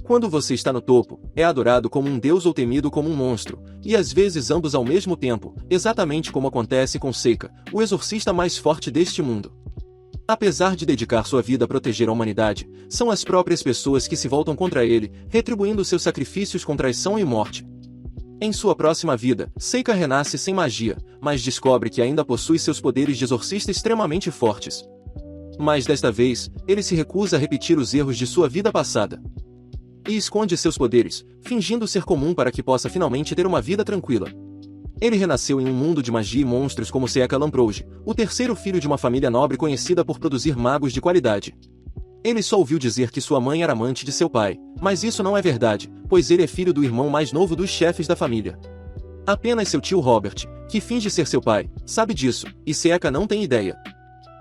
Quando você está no topo, é adorado como um deus ou temido como um monstro, e às vezes ambos ao mesmo tempo, exatamente como acontece com Seika, o exorcista mais forte deste mundo. Apesar de dedicar sua vida a proteger a humanidade, são as próprias pessoas que se voltam contra ele, retribuindo seus sacrifícios com traição e morte. Em sua próxima vida, Seika renasce sem magia, mas descobre que ainda possui seus poderes de exorcista extremamente fortes. Mas desta vez, ele se recusa a repetir os erros de sua vida passada. E esconde seus poderes, fingindo ser comum para que possa finalmente ter uma vida tranquila. Ele renasceu em um mundo de magia e monstros como Seika Lamproge, o terceiro filho de uma família nobre conhecida por produzir magos de qualidade. Ele só ouviu dizer que sua mãe era amante de seu pai, mas isso não é verdade, pois ele é filho do irmão mais novo dos chefes da família. Apenas seu tio Robert, que finge ser seu pai, sabe disso, e Seika não tem ideia.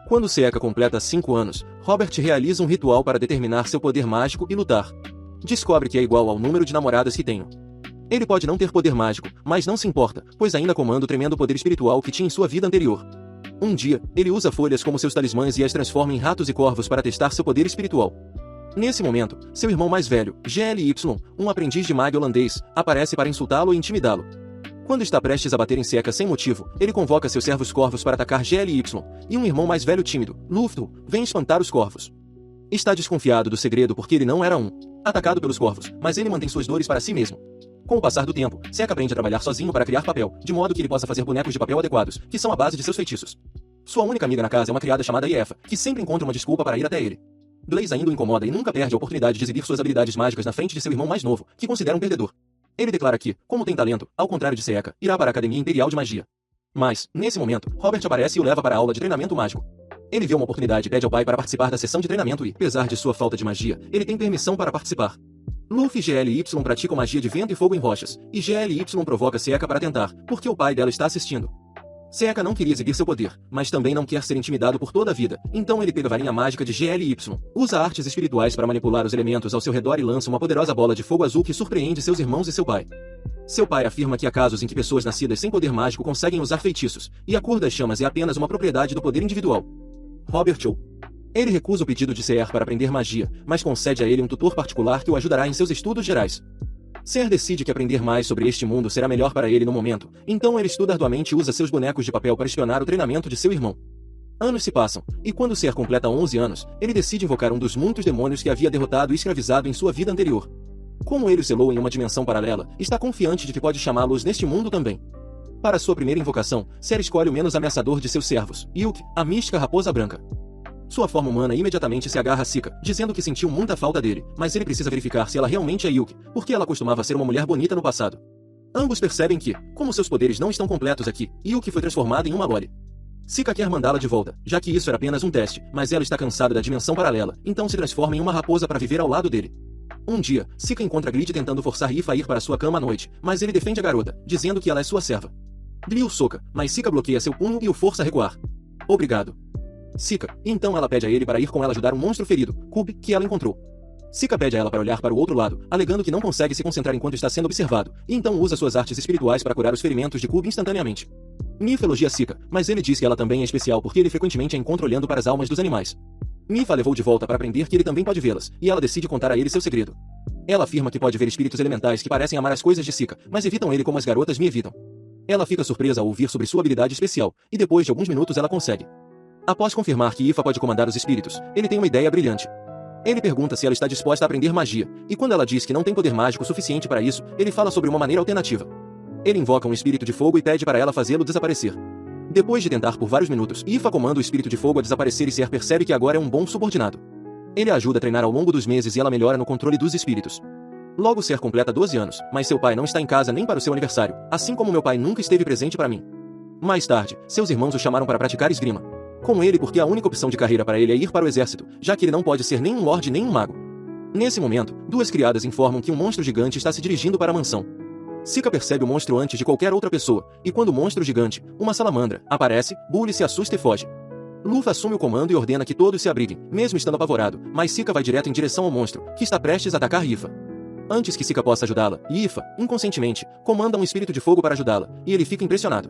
Quando Seika completa 5 anos, Robert realiza um ritual para determinar seu poder mágico e lutar. Descobre que é igual ao número de namoradas que tenho. Ele pode não ter poder mágico, mas não se importa, pois ainda comanda o tremendo poder espiritual que tinha em sua vida anterior. Um dia, ele usa folhas como seus talismãs e as transforma em ratos e corvos para testar seu poder espiritual. Nesse momento, seu irmão mais velho, GLY, um aprendiz de mago holandês, aparece para insultá-lo e intimidá-lo. Quando está prestes a bater em Seika sem motivo, ele convoca seus servos corvos para atacar GLY, e um irmão mais velho tímido, Luftu, vem espantar os corvos. Está desconfiado do segredo porque ele não era atacado pelos corvos, mas ele mantém suas dores para si mesmo. Com o passar do tempo, Seika aprende a trabalhar sozinho para criar papel, de modo que ele possa fazer bonecos de papel adequados, que são a base de seus feitiços. Sua única amiga na casa é uma criada chamada Iefa, que sempre encontra uma desculpa para ir até ele. Blaze ainda o incomoda e nunca perde a oportunidade de exibir suas habilidades mágicas na frente de seu irmão mais novo, que considera um perdedor. Ele declara que, como tem talento, ao contrário de Seika, irá para a Academia Imperial de Magia. Mas, nesse momento, Robert aparece e o leva para a aula de treinamento mágico. Ele vê uma oportunidade e pede ao pai para participar da sessão de treinamento e, apesar de sua falta de magia, ele tem permissão para participar. Luffy e GLY praticam magia de vento e fogo em rochas, e GLY provoca Seika para tentar, porque o pai dela está assistindo. Seika não queria exibir seu poder, mas também não quer ser intimidado por toda a vida, então ele pega a varinha mágica de GLY, usa artes espirituais para manipular os elementos ao seu redor e lança uma poderosa bola de fogo azul que surpreende seus irmãos e seu pai. Seu pai afirma que há casos em que pessoas nascidas sem poder mágico conseguem usar feitiços, e a cor das chamas é apenas uma propriedade do poder individual. Robert Cho. Ele recusa o pedido de Seer para aprender magia, mas concede a ele um tutor particular que o ajudará em seus estudos gerais. Seer decide que aprender mais sobre este mundo será melhor para ele no momento, então ele estuda arduamente e usa seus bonecos de papel para espionar o treinamento de seu irmão. Anos se passam, e quando Seer completa 11 anos, ele decide invocar um dos muitos demônios que havia derrotado e escravizado em sua vida anterior. Como ele o selou em uma dimensão paralela, está confiante de que pode chamá-los neste mundo também. Para sua primeira invocação, Seer escolhe o menos ameaçador de seus servos, Yuki, a mística raposa branca. Sua forma humana imediatamente se agarra a Sika, dizendo que sentiu muita falta dele, mas ele precisa verificar se ela realmente é Yuki, porque ela costumava ser uma mulher bonita no passado. Ambos percebem que, como seus poderes não estão completos aqui, Yuki foi transformada em uma loli. Sika quer mandá-la de volta, já que isso era apenas um teste, mas ela está cansada da dimensão paralela, então se transforma em uma raposa para viver ao lado dele. Um dia, Sika encontra Glid tentando forçar Ifa a ir para sua cama à noite, mas ele defende a garota, dizendo que ela é sua serva. Glid o soca, mas Sika bloqueia seu punho e o força a recuar. Obrigado. Sika, e então ela pede a ele para ir com ela ajudar um monstro ferido, Kub, que ela encontrou. Sika pede a ela para olhar para o outro lado, alegando que não consegue se concentrar enquanto está sendo observado, e então usa suas artes espirituais para curar os ferimentos de Kub instantaneamente. Mifa elogia Sika, mas ele diz que ela também é especial porque ele frequentemente a encontra olhando para as almas dos animais. Mifa levou de volta para aprender que ele também pode vê-las, e ela decide contar a ele seu segredo. Ela afirma que pode ver espíritos elementais que parecem amar as coisas de Sika, mas evitam ele como as garotas me evitam. Ela fica surpresa ao ouvir sobre sua habilidade especial, e depois de alguns minutos ela consegue. Após confirmar que Ifa pode comandar os espíritos, ele tem uma ideia brilhante. Ele pergunta se ela está disposta a aprender magia, e quando ela diz que não tem poder mágico suficiente para isso, ele fala sobre uma maneira alternativa. Ele invoca um espírito de fogo e pede para ela fazê-lo desaparecer. Depois de tentar por vários minutos, Ifa comanda o espírito de fogo a desaparecer e Seer percebe que agora é um bom subordinado. Ele a ajuda a treinar ao longo dos meses e ela melhora no controle dos espíritos. Logo Seer completa 12 anos, mas seu pai não está em casa nem para o seu aniversário, assim como meu pai nunca esteve presente para mim. Mais tarde, seus irmãos o chamaram para praticar esgrima. Com ele porque a única opção de carreira para ele é ir para o exército, já que ele não pode ser nem um lorde nem um mago. Nesse momento, duas criadas informam que um monstro gigante está se dirigindo para a mansão. Sika percebe o monstro antes de qualquer outra pessoa, e quando o monstro gigante, uma salamandra, aparece, Bully se assusta e foge. Luffy assume o comando e ordena que todos se abriguem, mesmo estando apavorado, mas Sika vai direto em direção ao monstro, que está prestes a atacar Ifa. Antes que Sika possa ajudá-la, Ifa, inconscientemente, comanda um espírito de fogo para ajudá-la, e ele fica impressionado.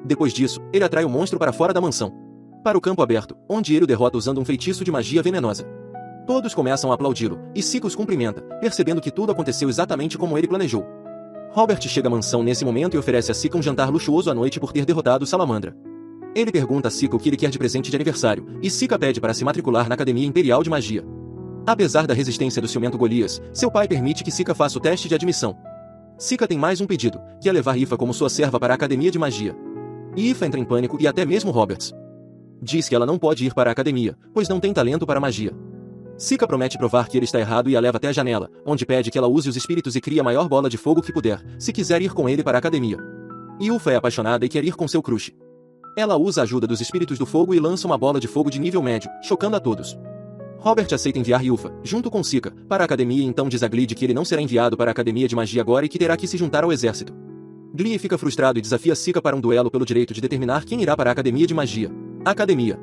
Depois disso, ele atrai o monstro para fora da mansão. Para o campo aberto, onde ele o derrota usando um feitiço de magia venenosa. Todos começam a aplaudi-lo, e Sika os cumprimenta, percebendo que tudo aconteceu exatamente como ele planejou. Robert chega à mansão nesse momento e oferece a Sika um jantar luxuoso à noite por ter derrotado o Salamandra. Ele pergunta a Sika o que ele quer de presente de aniversário, e Sika pede para se matricular na Academia Imperial de Magia. Apesar da resistência do ciumento Golias, seu pai permite que Sika faça o teste de admissão. Sika tem mais um pedido, que é levar Aoife como sua serva para a Academia de Magia. Aoife entra em pânico e até mesmo Roberts diz que ela não pode ir para a academia, pois não tem talento para magia. Sika promete provar que ele está errado e a leva até a janela, onde pede que ela use os espíritos e crie a maior bola de fogo que puder, se quiser ir com ele para a academia. Aoife é apaixonada e quer ir com seu crush. Ela usa a ajuda dos espíritos do fogo e lança uma bola de fogo de nível médio, chocando a todos. Robert aceita enviar Aoife, junto com Sika, para a academia e então diz a Glee que ele não será enviado para a academia de magia agora e que terá que se juntar ao exército. Glee fica frustrado e desafia Sika para um duelo pelo direito de determinar quem irá para a academia de magia. Academia.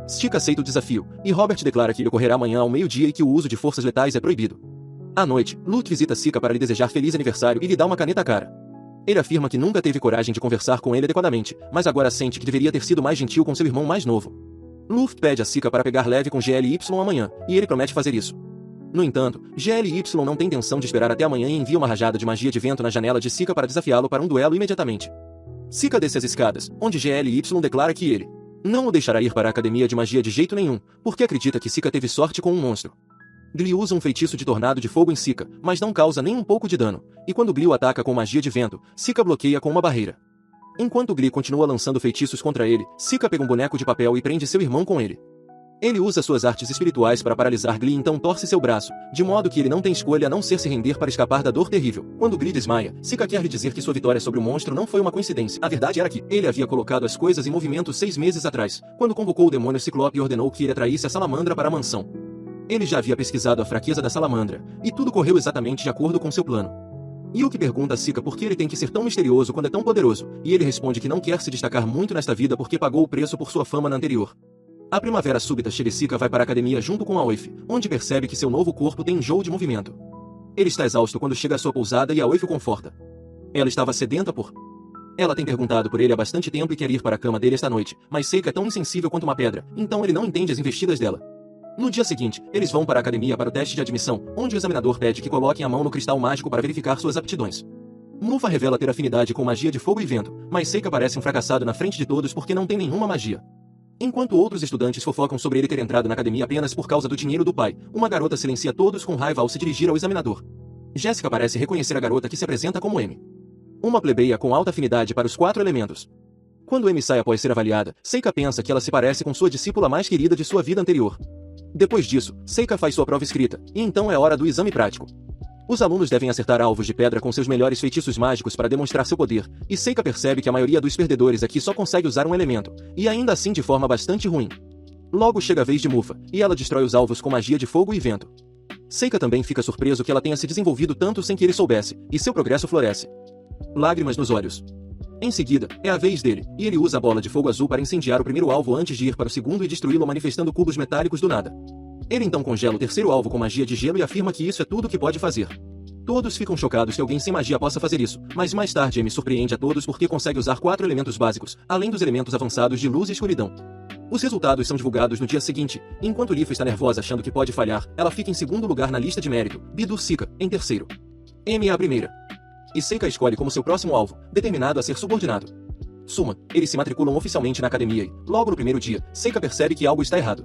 Sika aceita o desafio, e Robert declara que ele ocorrerá amanhã ao meio-dia e que o uso de forças letais é proibido. À noite, Lute visita Sika para lhe desejar feliz aniversário e lhe dá uma caneta cara. Ele afirma que nunca teve coragem de conversar com ele adequadamente, mas agora sente que deveria ter sido mais gentil com seu irmão mais novo. Luft pede a Sika para pegar leve com GLY amanhã, e ele promete fazer isso. No entanto, GLY não tem intenção de esperar até amanhã e envia uma rajada de magia de vento na janela de Sika para desafiá-lo para um duelo imediatamente. Sika desce as escadas, onde GLY declara que ele não o deixará ir para a academia de magia de jeito nenhum, porque acredita que Sika teve sorte com um monstro. Glee usa um feitiço de tornado de fogo em Sika, mas não causa nem um pouco de dano, e quando Glee o ataca com magia de vento, Sika bloqueia com uma barreira. Enquanto Glee continua lançando feitiços contra ele, Sika pega um boneco de papel e prende seu irmão com ele. Ele usa suas artes espirituais para paralisar Glee e então torce seu braço, de modo que ele não tem escolha a não ser se render para escapar da dor terrível. Quando Glee desmaia, Sika quer lhe dizer que sua vitória sobre o monstro não foi uma coincidência. A verdade era que ele havia colocado as coisas em movimento 6 meses atrás, quando convocou o demônio Ciclope e ordenou que ele atraísse a Salamandra para a mansão. Ele já havia pesquisado a fraqueza da Salamandra, e tudo correu exatamente de acordo com seu plano. Yuki pergunta a Sika por que ele tem que ser tão misterioso quando é tão poderoso, e ele responde que não quer se destacar muito nesta vida porque pagou o preço por sua fama na anterior. A primavera súbita chega e Sika vai para a academia junto com Aoife, onde percebe que seu novo corpo tem enjoo de movimento. Ele está exausto quando chega à sua pousada e Aoife o conforta. Ela estava sedenta por... Ela tem perguntado por ele há bastante tempo e quer ir para a cama dele esta noite, mas Sika é tão insensível quanto uma pedra, então ele não entende as investidas dela. No dia seguinte, eles vão para a academia para o teste de admissão, onde o examinador pede que coloquem a mão no cristal mágico para verificar suas aptidões. Mufa revela ter afinidade com magia de fogo e vento, mas Sika parece um fracassado na frente de todos porque não tem nenhuma magia. Enquanto outros estudantes fofocam sobre ele ter entrado na academia apenas por causa do dinheiro do pai, uma garota silencia todos com raiva ao se dirigir ao examinador. Jessica parece reconhecer a garota que se apresenta como Amy, uma plebeia com alta afinidade para os 4 elementos. Quando Amy sai após ser avaliada, Sika pensa que ela se parece com sua discípula mais querida de sua vida anterior. Depois disso, Sika faz sua prova escrita, e então é hora do exame prático. Os alunos devem acertar alvos de pedra com seus melhores feitiços mágicos para demonstrar seu poder, e Sika percebe que a maioria dos perdedores aqui só consegue usar um elemento, e ainda assim de forma bastante ruim. Logo chega a vez de Mufa, e ela destrói os alvos com magia de fogo e vento. Sika também fica surpreso que ela tenha se desenvolvido tanto sem que ele soubesse, e seu progresso floresce. Lágrimas nos olhos. Em seguida, é a vez dele, e ele usa a bola de fogo azul para incendiar o primeiro alvo antes de ir para o segundo e destruí-lo manifestando cubos metálicos do nada. Ele então congela o terceiro alvo com magia de gelo e afirma que isso é tudo o que pode fazer. Todos ficam chocados que alguém sem magia possa fazer isso, mas mais tarde Amy surpreende a todos porque consegue usar 4 elementos básicos, além dos elementos avançados de luz e escuridão. Os resultados são divulgados no dia seguinte, e enquanto Lifa está nervosa achando que pode falhar, ela fica em segundo lugar na lista de mérito, Bidu Sika, em terceiro. Amy é a primeira. E Sika escolhe como seu próximo alvo, determinado a ser subordinado. Suma, eles se matriculam oficialmente na academia e, logo no primeiro dia, Sika percebe que algo está errado.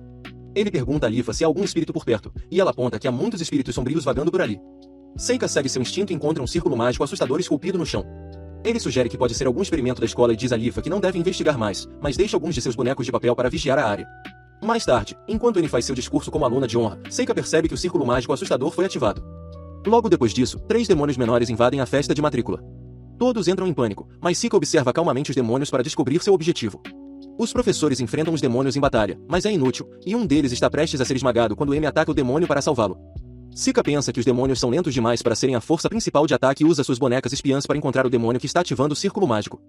Ele pergunta a Lifa se há algum espírito por perto, e ela aponta que há muitos espíritos sombrios vagando por ali. Sika segue seu instinto e encontra um círculo mágico assustador esculpido no chão. Ele sugere que pode ser algum experimento da escola e diz a Lifa que não deve investigar mais, mas deixa alguns de seus bonecos de papel para vigiar a área. Mais tarde, enquanto ele faz seu discurso como aluna de honra, Sika percebe que o círculo mágico assustador foi ativado. Logo depois disso, 3 demônios menores invadem a festa de matrícula. Todos entram em pânico, mas Sika observa calmamente os demônios para descobrir seu objetivo. Os professores enfrentam os demônios em batalha, mas é inútil, e um deles está prestes a ser esmagado quando Amy ataca o demônio para salvá-lo. Sika pensa que os demônios são lentos demais para serem a força principal de ataque e usa suas bonecas espiãs para encontrar o demônio que está ativando o círculo mágico.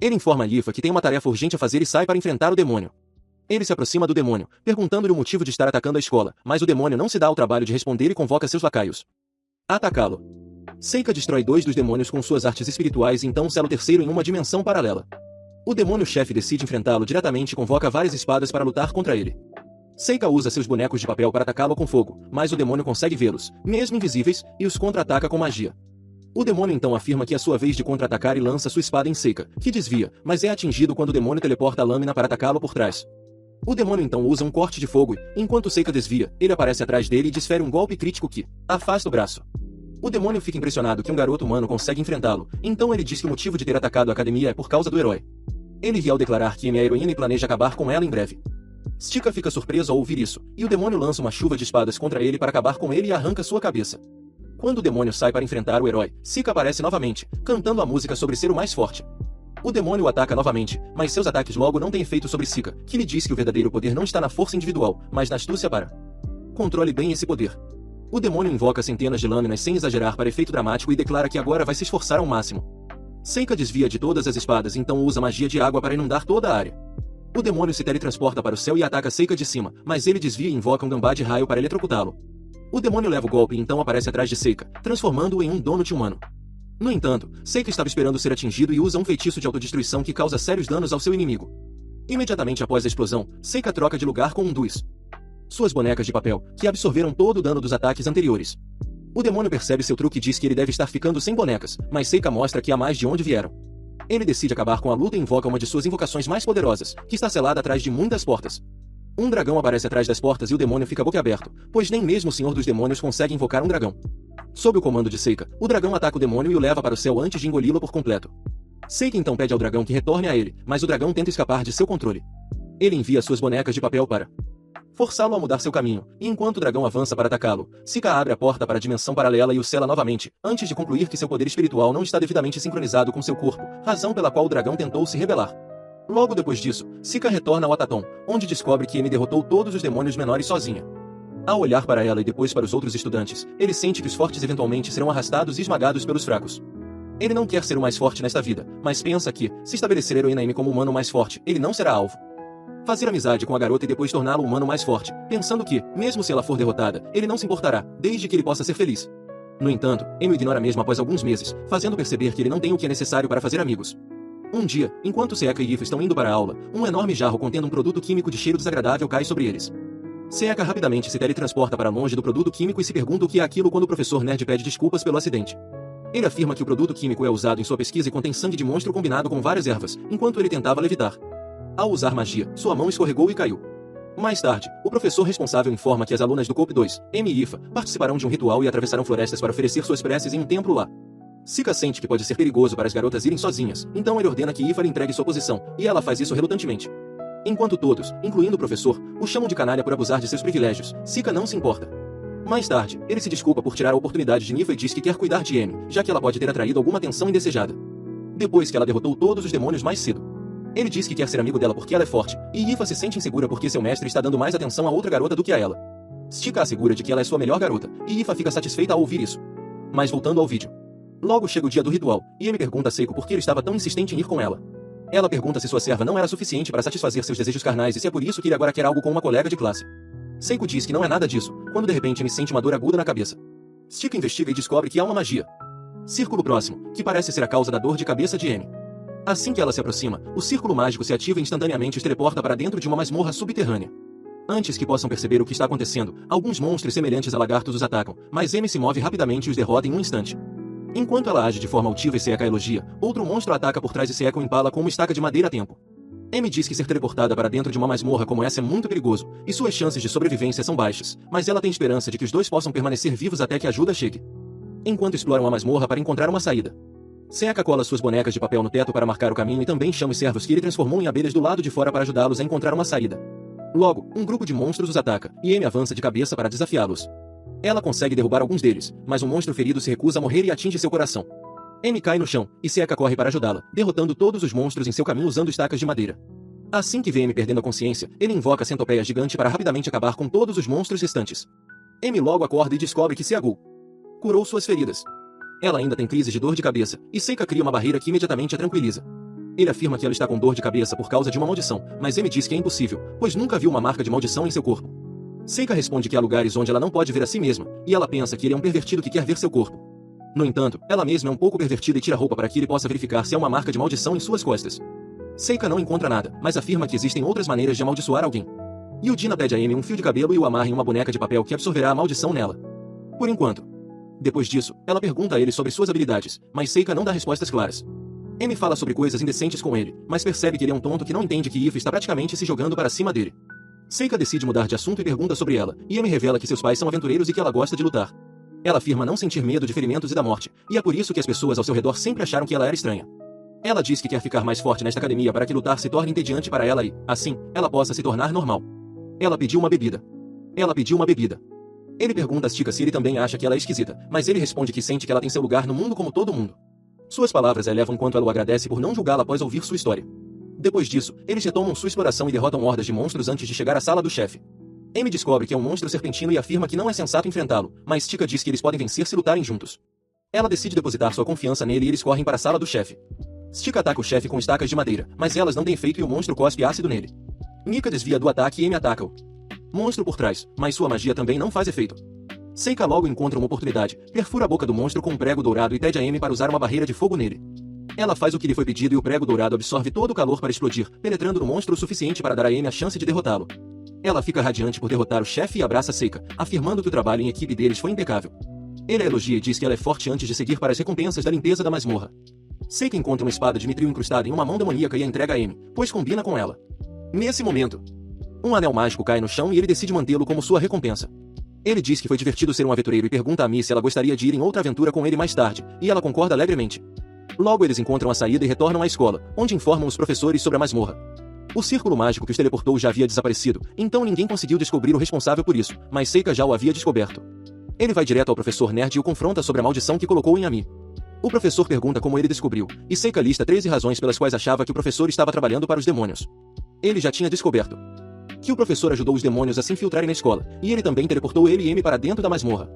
Ele informa a Lifa que tem uma tarefa urgente a fazer e sai para enfrentar o demônio. Ele se aproxima do demônio, perguntando-lhe o motivo de estar atacando a escola, mas o demônio não se dá ao trabalho de responder e convoca seus lacaios a atacá-lo. Sika destrói 2 dos demônios com suas artes espirituais e então sela o terceiro em uma dimensão paralela. O demônio-chefe decide enfrentá-lo diretamente e convoca várias espadas para lutar contra ele. Seika usa seus bonecos de papel para atacá-lo com fogo, mas o demônio consegue vê-los, mesmo invisíveis, e os contra-ataca com magia. O demônio então afirma que é sua vez de contra-atacar e lança sua espada em Seika, que desvia, mas é atingido quando o demônio teleporta a lâmina para atacá-lo por trás. O demônio então usa um corte de fogo e, enquanto Seika desvia, ele aparece atrás dele e desfere um golpe crítico que afasta o braço. O demônio fica impressionado que um garoto humano consegue enfrentá-lo, então ele diz que o motivo de ter atacado a academia é por causa do herói. Ele ri ao declarar que Amy é a heroína e planeja acabar com ela em breve. Stika fica surpreso ao ouvir isso, e o demônio lança uma chuva de espadas contra ele para acabar com ele e arranca sua cabeça. Quando o demônio sai para enfrentar o herói, Sika aparece novamente, cantando a música sobre ser o mais forte. O demônio o ataca novamente, mas seus ataques logo não têm efeito sobre Sika, que lhe diz que o verdadeiro poder não está na força individual, mas na astúcia para. Controle bem esse poder. O demônio invoca centenas de lâminas sem exagerar para efeito dramático e declara que agora vai se esforçar ao máximo. Seika desvia de todas as espadas, então usa magia de água para inundar toda a área. O demônio se teletransporta para o céu e ataca Seika de cima, mas ele desvia e invoca um gambá de raio para eletrocutá-lo. O demônio leva o golpe e então aparece atrás de Seika, transformando-o em um donut humano. No entanto, Seika estava esperando ser atingido e usa um feitiço de autodestruição que causa sérios danos ao seu inimigo. Imediatamente após a explosão, Seika troca de lugar com um dos suas bonecas de papel, que absorveram todo o dano dos ataques anteriores. O demônio percebe seu truque e diz que ele deve estar ficando sem bonecas, mas Seika mostra que há mais de onde vieram. Ele decide acabar com a luta e invoca uma de suas invocações mais poderosas, que está selada atrás de muitas portas. Um dragão aparece atrás das portas e o demônio fica boquiaberto, pois nem mesmo o Senhor dos Demônios consegue invocar um dragão. Sob o comando de Seika, o dragão ataca o demônio e o leva para o céu antes de engoli-lo por completo. Seika então pede ao dragão que retorne a ele, mas o dragão tenta escapar de seu controle. Ele envia suas bonecas de papel para forçá-lo a mudar seu caminho, e enquanto o dragão avança para atacá-lo, Seika abre a porta para a dimensão paralela e o sela novamente, antes de concluir que seu poder espiritual não está devidamente sincronizado com seu corpo, razão pela qual o dragão tentou se rebelar. Logo depois disso, Seika retorna ao Ataton, onde descobre que Amy derrotou todos os demônios menores sozinha. Ao olhar para ela e depois para os outros estudantes, ele sente que os fortes eventualmente serão arrastados e esmagados pelos fracos. Ele não quer ser o mais forte nesta vida, mas pensa que, se estabelecer a heroína Amy como o humano mais forte, ele não será alvo. Fazer amizade com a garota e depois torná-lo o humano mais forte, pensando que, mesmo se ela for derrotada, ele não se importará, desde que ele possa ser feliz. No entanto, Amy o ignora mesmo após alguns meses, fazendo perceber que ele não tem o que é necessário para fazer amigos. Um dia, enquanto Seika e Ifa estão indo para a aula, um enorme jarro contendo um produto químico de cheiro desagradável cai sobre eles. Seika rapidamente se teletransporta para longe do produto químico e se pergunta o que é aquilo quando o professor Nerd pede desculpas pelo acidente. Ele afirma que o produto químico é usado em sua pesquisa e contém sangue de monstro combinado com várias ervas, enquanto ele tentava levitar. Ao usar magia, sua mão escorregou e caiu. Mais tarde, o professor responsável informa que as alunas do COP 2, Amy e Ifa, participarão de um ritual e atravessarão florestas para oferecer suas preces em um templo lá. Seika sente que pode ser perigoso para as garotas irem sozinhas, então ele ordena que Ifa lhe entregue sua posição, e ela faz isso relutantemente. Enquanto todos, incluindo o professor, o chamam de canalha por abusar de seus privilégios, Seika não se importa. Mais tarde, ele se desculpa por tirar a oportunidade de Nifa e diz que quer cuidar de Amy, já que ela pode ter atraído alguma atenção indesejada. Depois que ela derrotou todos os demônios mais cedo. Ele diz que quer ser amigo dela porque ela é forte, e Ifa se sente insegura porque seu mestre está dando mais atenção a outra garota do que a ela. Stika assegura de que ela é sua melhor garota, e Ifa fica satisfeita ao ouvir isso. Mas voltando ao vídeo. Logo chega o dia do ritual, e Amy pergunta a Seiko por que ele estava tão insistente em ir com ela. Ela pergunta se sua serva não era suficiente para satisfazer seus desejos carnais e se é por isso que ele agora quer algo com uma colega de classe. Seiko diz que não é nada disso, quando de repente Amy sente uma dor aguda na cabeça. Stika investiga e descobre que há uma magia. Círculo próximo, que parece ser a causa da dor de cabeça de Amy. Assim que ela se aproxima, o círculo mágico se ativa e instantaneamente os teleporta para dentro de uma masmorra subterrânea. Antes que possam perceber o que está acontecendo, alguns monstros semelhantes a lagartos os atacam, mas Amy se move rapidamente e os derrota em um instante. Enquanto ela age de forma altiva e Seika elogia, outro monstro ataca por trás e Seika o empala com uma estaca de madeira a tempo. Amy diz que ser teleportada para dentro de uma masmorra como essa é muito perigoso, e suas chances de sobrevivência são baixas, mas ela tem esperança de que os dois possam permanecer vivos até que a ajuda chegue. Enquanto exploram a masmorra para encontrar uma saída. Seika cola suas bonecas de papel no teto para marcar o caminho e também chama os servos que ele transformou em abelhas do lado de fora para ajudá-los a encontrar uma saída. Logo, um grupo de monstros os ataca, e Amy avança de cabeça para desafiá-los. Ela consegue derrubar alguns deles, mas um monstro ferido se recusa a morrer e atinge seu coração. Amy cai no chão, e Seika corre para ajudá-la, derrotando todos os monstros em seu caminho usando estacas de madeira. Assim que vê Amy perdendo a consciência, ele invoca a centopeia gigante para rapidamente acabar com todos os monstros restantes. Amy logo acorda e descobre que Seagu curou suas feridas. Ela ainda tem crises de dor de cabeça, e Seika cria uma barreira que imediatamente a tranquiliza. Ele afirma que ela está com dor de cabeça por causa de uma maldição, mas Amy diz que é impossível, pois nunca viu uma marca de maldição em seu corpo. Seika responde que há lugares onde ela não pode ver a si mesma, e ela pensa que ele é um pervertido que quer ver seu corpo. No entanto, ela mesma é um pouco pervertida e tira a roupa para que ele possa verificar se há uma marca de maldição em suas costas. Seika não encontra nada, mas afirma que existem outras maneiras de amaldiçoar alguém. Yudina pede a Amy um fio de cabelo e o amarra em uma boneca de papel que absorverá a maldição nela. Por enquanto. Depois disso, ela pergunta a ele sobre suas habilidades, mas Seika não dá respostas claras. Amy fala sobre coisas indecentes com ele, mas percebe que ele é um tonto que não entende que Ifa está praticamente se jogando para cima dele. Seika decide mudar de assunto e pergunta sobre ela, e Amy revela que seus pais são aventureiros e que ela gosta de lutar. Ela afirma não sentir medo de ferimentos e da morte, e é por isso que as pessoas ao seu redor sempre acharam que ela era estranha. Ela diz que quer ficar mais forte nesta academia para que lutar se torne entediante para ela e, assim, ela possa se tornar normal. Ela pediu uma bebida. Ele pergunta a Chika se ele também acha que ela é esquisita, mas ele responde que sente que ela tem seu lugar no mundo como todo mundo. Suas palavras a elevam enquanto ela o agradece por não julgá-la após ouvir sua história. Depois disso, eles retomam sua exploração e derrotam hordas de monstros antes de chegar à sala do chefe. Amy descobre que é um monstro serpentino e afirma que não é sensato enfrentá-lo, mas Chika diz que eles podem vencer se lutarem juntos. Ela decide depositar sua confiança nele e eles correm para a sala do chefe. Chika ataca o chefe com estacas de madeira, mas elas não têm efeito e o monstro cospe ácido nele. Mika desvia do ataque e Amy ataca-o. Monstro por trás, mas sua magia também não faz efeito. Seika logo encontra uma oportunidade, perfura a boca do monstro com um prego dourado e pede a Amy para usar uma barreira de fogo nele. Ela faz o que lhe foi pedido e o prego dourado absorve todo o calor para explodir, penetrando no monstro o suficiente para dar a Amy a chance de derrotá-lo. Ela fica radiante por derrotar o chefe e abraça Seika, afirmando que o trabalho em equipe deles foi impecável. Ele a elogia e diz que ela é forte antes de seguir para as recompensas da limpeza da masmorra. Seika encontra uma espada de mithril incrustada em uma mão demoníaca e a entrega a Amy, pois combina com ela. Nesse momento, um anel mágico cai no chão e ele decide mantê-lo como sua recompensa. Ele diz que foi divertido ser um aventureiro e pergunta a Amy se ela gostaria de ir em outra aventura com ele mais tarde, e ela concorda alegremente. Logo eles encontram a saída e retornam à escola, onde informam os professores sobre a masmorra. O círculo mágico que os teleportou já havia desaparecido, então ninguém conseguiu descobrir o responsável por isso, mas Seika já o havia descoberto. Ele vai direto ao professor Nerd e o confronta sobre a maldição que colocou em Amy. O professor pergunta como ele descobriu, e Seika lista 13 razões pelas quais achava que o professor estava trabalhando para os demônios. Ele já tinha descoberto que o professor ajudou os demônios a se infiltrarem na escola, e ele também teleportou ele e Amy para dentro da masmorra.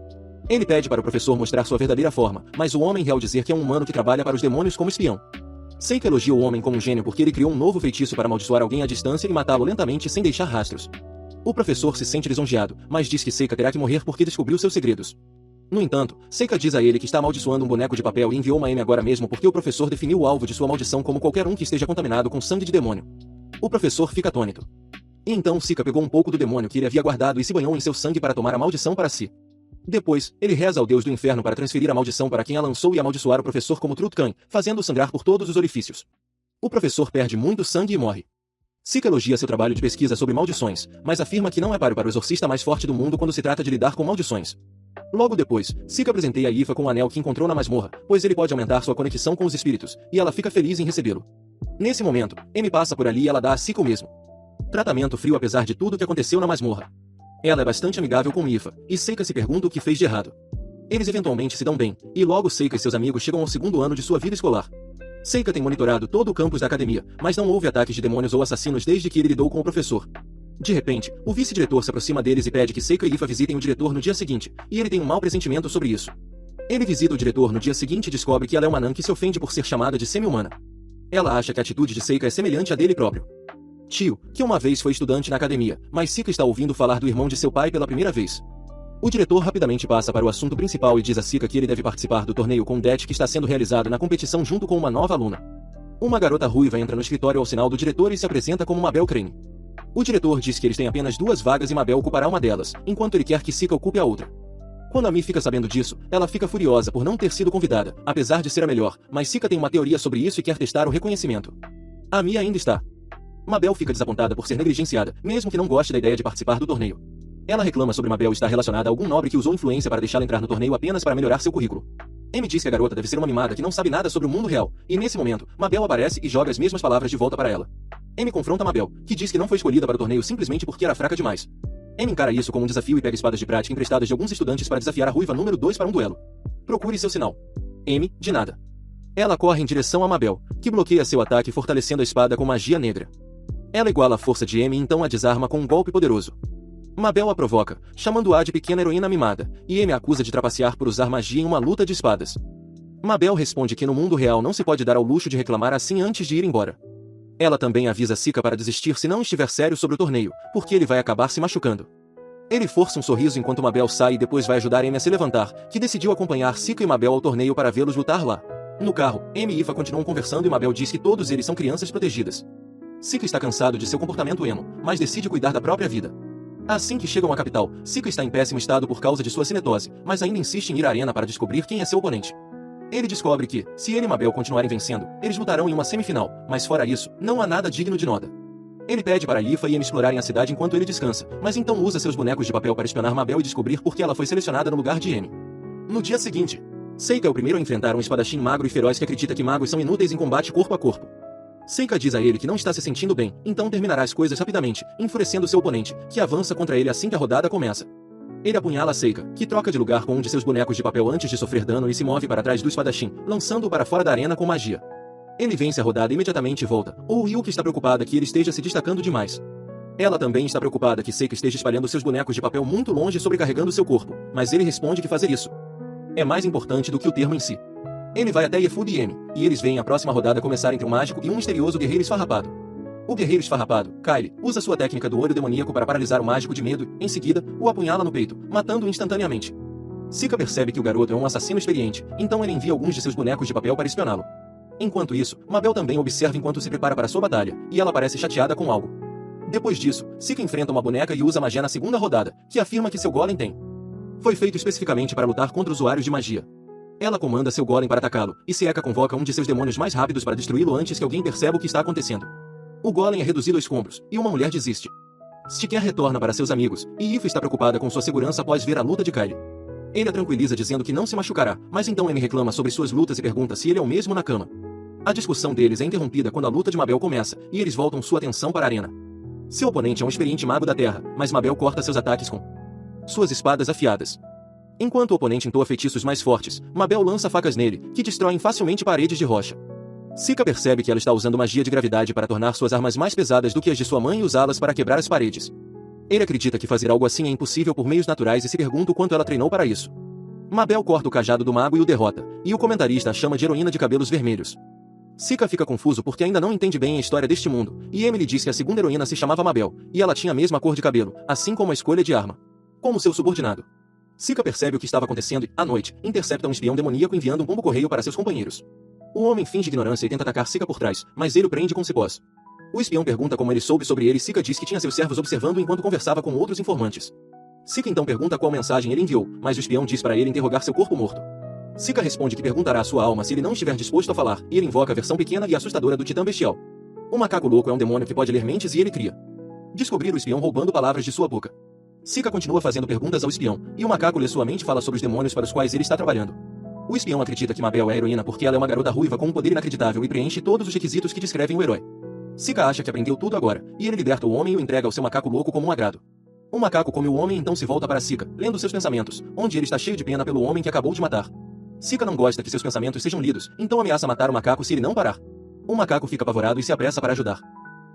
Ele pede para o professor mostrar sua verdadeira forma, mas o homem real dizer que é um humano que trabalha para os demônios como espião. Seika elogia o homem como um gênio porque ele criou um novo feitiço para amaldiçoar alguém à distância e matá-lo lentamente sem deixar rastros. O professor se sente lisonjeado, mas diz que Seika terá que morrer porque descobriu seus segredos. No entanto, Seika diz a ele que está amaldiçoando um boneco de papel e enviou uma Amy agora mesmo porque o professor definiu o alvo de sua maldição como qualquer um que esteja contaminado com sangue de demônio. O professor fica atônito. E então Seika pegou um pouco do demônio que ele havia guardado e se banhou em seu sangue para tomar a maldição para si. Depois, ele reza ao deus do inferno para transferir a maldição para quem a lançou e amaldiçoar o professor como Trutkan, fazendo-o sangrar por todos os orifícios. O professor perde muito sangue e morre. Seika elogia seu trabalho de pesquisa sobre maldições, mas afirma que não é páreo para o exorcista mais forte do mundo quando se trata de lidar com maldições. Logo depois, Seika presenteia Ifa com o anel que encontrou na masmorra, pois ele pode aumentar sua conexão com os espíritos, e ela fica feliz em recebê-lo. Nesse momento, Amy passa por ali e ela dá a Seika o mesmo tratamento frio apesar de tudo o que aconteceu na masmorra. Ela é bastante amigável com Ifa, e Seika se pergunta o que fez de errado. Eles eventualmente se dão bem, e logo Seika e seus amigos chegam ao segundo ano de sua vida escolar. Seika tem monitorado todo o campus da academia, mas não houve ataques de demônios ou assassinos desde que ele lidou com o professor. De repente, o vice-diretor se aproxima deles e pede que Seika e Ifa visitem o diretor no dia seguinte, e ele tem um mau pressentimento sobre isso. Ele visita o diretor no dia seguinte e descobre que ela é uma anã que se ofende por ser chamada de semi-humana. Ela acha que a atitude de Seika é semelhante à dele próprio. Tio, que uma vez foi estudante na academia, mas Seika está ouvindo falar do irmão de seu pai pela primeira vez. O diretor rapidamente passa para o assunto principal e diz a Seika que ele deve participar do torneio com Det que está sendo realizado na competição junto com uma nova aluna. Uma garota ruiva entra no escritório ao sinal do diretor e se apresenta como Mabel Crane. O diretor diz que eles têm apenas 2 vagas e Mabel ocupará uma delas, enquanto ele quer que Seika ocupe a outra. Quando Amy fica sabendo disso, ela fica furiosa por não ter sido convidada, apesar de ser a melhor, mas Seika tem uma teoria sobre isso e quer testar o reconhecimento. Amy ainda está. Mabel fica desapontada por ser negligenciada, mesmo que não goste da ideia de participar do torneio. Ela reclama sobre Mabel estar relacionada a algum nobre que usou influência para deixá-la entrar no torneio apenas para melhorar seu currículo. Amy diz que a garota deve ser uma mimada que não sabe nada sobre o mundo real, e nesse momento, Mabel aparece e joga as mesmas palavras de volta para ela. Amy confronta Mabel, que diz que não foi escolhida para o torneio simplesmente porque era fraca demais. Amy encara isso como um desafio e pega espadas de prática emprestadas de alguns estudantes para desafiar a ruiva número 2 para um duelo. Procure seu sinal. Amy, de nada. Ela corre em direção a Mabel, que bloqueia seu ataque fortalecendo a espada com magia negra. Ela iguala a força de Amy e então a desarma com um golpe poderoso. Mabel a provoca, chamando-a de pequena heroína mimada, e Amy a acusa de trapacear por usar magia em uma luta de espadas. Mabel responde que no mundo real não se pode dar ao luxo de reclamar assim antes de ir embora. Ela também avisa Seika para desistir se não estiver sério sobre o torneio, porque ele vai acabar se machucando. Ele força um sorriso enquanto Mabel sai e depois vai ajudar Amy a se levantar, que decidiu acompanhar Seika e Mabel ao torneio para vê-los lutar lá. No carro, Amy e Ifa continuam conversando e Mabel diz que todos eles são crianças protegidas. Sika está cansado de seu comportamento emo, mas decide cuidar da própria vida. Assim que chegam à capital, Sika está em péssimo estado por causa de sua cinetose, mas ainda insiste em ir à arena para descobrir quem é seu oponente. Ele descobre que, se ele e Mabel continuarem vencendo, eles lutarão em uma semifinal, mas fora isso, não há nada digno de nota. Ele pede para Lifa e Amy explorarem a cidade enquanto ele descansa, mas então usa seus bonecos de papel para espionar Mabel e descobrir por que ela foi selecionada no lugar de Amy. No dia seguinte, Seika é o primeiro a enfrentar um espadachim magro e feroz que acredita que magos são inúteis em combate corpo a corpo. Seika diz a ele que não está se sentindo bem, então terminará as coisas rapidamente, enfurecendo seu oponente, que avança contra ele assim que a rodada começa. Ele apunhala Seika, que troca de lugar com um de seus bonecos de papel antes de sofrer dano e se move para trás do espadachim, lançando-o para fora da arena com magia. Ele vence a rodada imediatamente e volta, ou Yuki está preocupada que ele esteja se destacando demais. Ela também está preocupada que Seika esteja espalhando seus bonecos de papel muito longe sobrecarregando seu corpo, mas ele responde que fazer isso é mais importante do que o termo em si. Ele vai até Yefud e Emi, e eles veem a próxima rodada começar entre um mágico e um misterioso guerreiro esfarrapado. O guerreiro esfarrapado, Kyle, usa sua técnica do olho demoníaco para paralisar o mágico de medo e, em seguida, o apunhala no peito, matando-o instantaneamente. Sika percebe que o garoto é um assassino experiente, então ele envia alguns de seus bonecos de papel para espioná-lo. Enquanto isso, Mabel também observa enquanto se prepara para sua batalha, e ela parece chateada com algo. Depois disso, Sika enfrenta uma boneca e usa magia na segunda rodada, que afirma que seu golem tem. Foi feito especificamente para lutar contra usuários de magia. Ela comanda seu golem para atacá-lo, e Seika convoca um de seus demônios mais rápidos para destruí-lo antes que alguém perceba o que está acontecendo. O golem é reduzido a escombros, e uma mulher desiste. Sticker retorna para seus amigos, e Ifa está preocupada com sua segurança após ver a luta de Kyle. Ele a tranquiliza dizendo que não se machucará, mas então Amy reclama sobre suas lutas e pergunta se ele é o mesmo na cama. A discussão deles é interrompida quando a luta de Mabel começa, e eles voltam sua atenção para a arena. Seu oponente é um experiente mago da terra, mas Mabel corta seus ataques com suas espadas afiadas. Enquanto o oponente entoa feitiços mais fortes, Mabel lança facas nele, que destroem facilmente paredes de rocha. Sika percebe que ela está usando magia de gravidade para tornar suas armas mais pesadas do que as de sua mãe e usá-las para quebrar as paredes. Ele acredita que fazer algo assim é impossível por meios naturais e se pergunta o quanto ela treinou para isso. Mabel corta o cajado do mago e o derrota, e o comentarista a chama de heroína de cabelos vermelhos. Sika fica confuso porque ainda não entende bem a história deste mundo, e Emily diz que a segunda heroína se chamava Mabel, e ela tinha a mesma cor de cabelo, assim como a escolha de arma. Como seu subordinado. Sika percebe o que estava acontecendo e, à noite, intercepta um espião demoníaco enviando um pombo-correio para seus companheiros. O homem finge ignorância e tenta atacar Sika por trás, mas ele o prende com cipós. O espião pergunta como ele soube sobre ele e Sika diz que tinha seus servos observando enquanto conversava com outros informantes. Sika então pergunta qual mensagem ele enviou, mas o espião diz para ele interrogar seu corpo morto. Sika responde que perguntará à sua alma se ele não estiver disposto a falar, e ele invoca a versão pequena e assustadora do Titã Bestial. O macaco louco é um demônio que pode ler mentes e ele cria. Descobrir o espião roubando palavras de sua boca. Sika continua fazendo perguntas ao espião, e o macaco lê sua mente e fala sobre os demônios para os quais ele está trabalhando. O espião acredita que Mabel é a heroína porque ela é uma garota ruiva com um poder inacreditável e preenche todos os requisitos que descrevem o herói. Sika acha que aprendeu tudo agora, e ele liberta o homem e o entrega ao seu macaco louco como um agrado. O macaco come o homem e então se volta para Sika, lendo seus pensamentos, onde ele está cheio de pena pelo homem que acabou de matar. Sika não gosta que seus pensamentos sejam lidos, então ameaça matar o macaco se ele não parar. O macaco fica apavorado e se apressa para ajudar.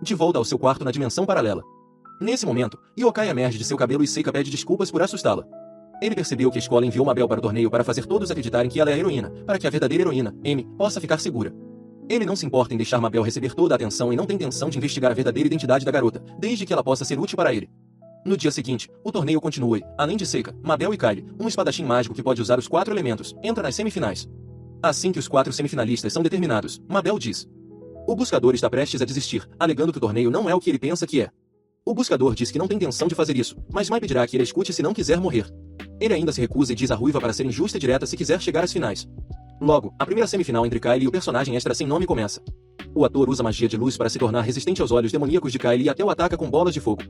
De volta ao seu quarto na dimensão paralela. Nesse momento, Yokai emerge de seu cabelo e Seika pede desculpas por assustá-la. Ele percebeu que a escola enviou Mabel para o torneio para fazer todos acreditarem que ela é a heroína, para que a verdadeira heroína, Amy, possa ficar segura. Ele não se importa em deixar Mabel receber toda a atenção e não tem intenção de investigar a verdadeira identidade da garota, desde que ela possa ser útil para ele. No dia seguinte, o torneio continua e, além de Seika, Mabel e Kyle, um espadachim mágico que pode usar os 4 elementos, entra nas semifinais. Assim que os 4 semifinalistas são determinados, Mabel diz: o buscador está prestes a desistir, alegando que o torneio não é o que ele pensa que é. O buscador diz que não tem intenção de fazer isso, mas Mai pedirá que ele a escute se não quiser morrer. Ele ainda se recusa e diz à ruiva para ser injusta e direta se quiser chegar às finais. Logo, a primeira semifinal entre Kyle e o personagem extra sem nome começa. O ator usa magia de luz para se tornar resistente aos olhos demoníacos de Kyle e até o ataca com bolas de fogo.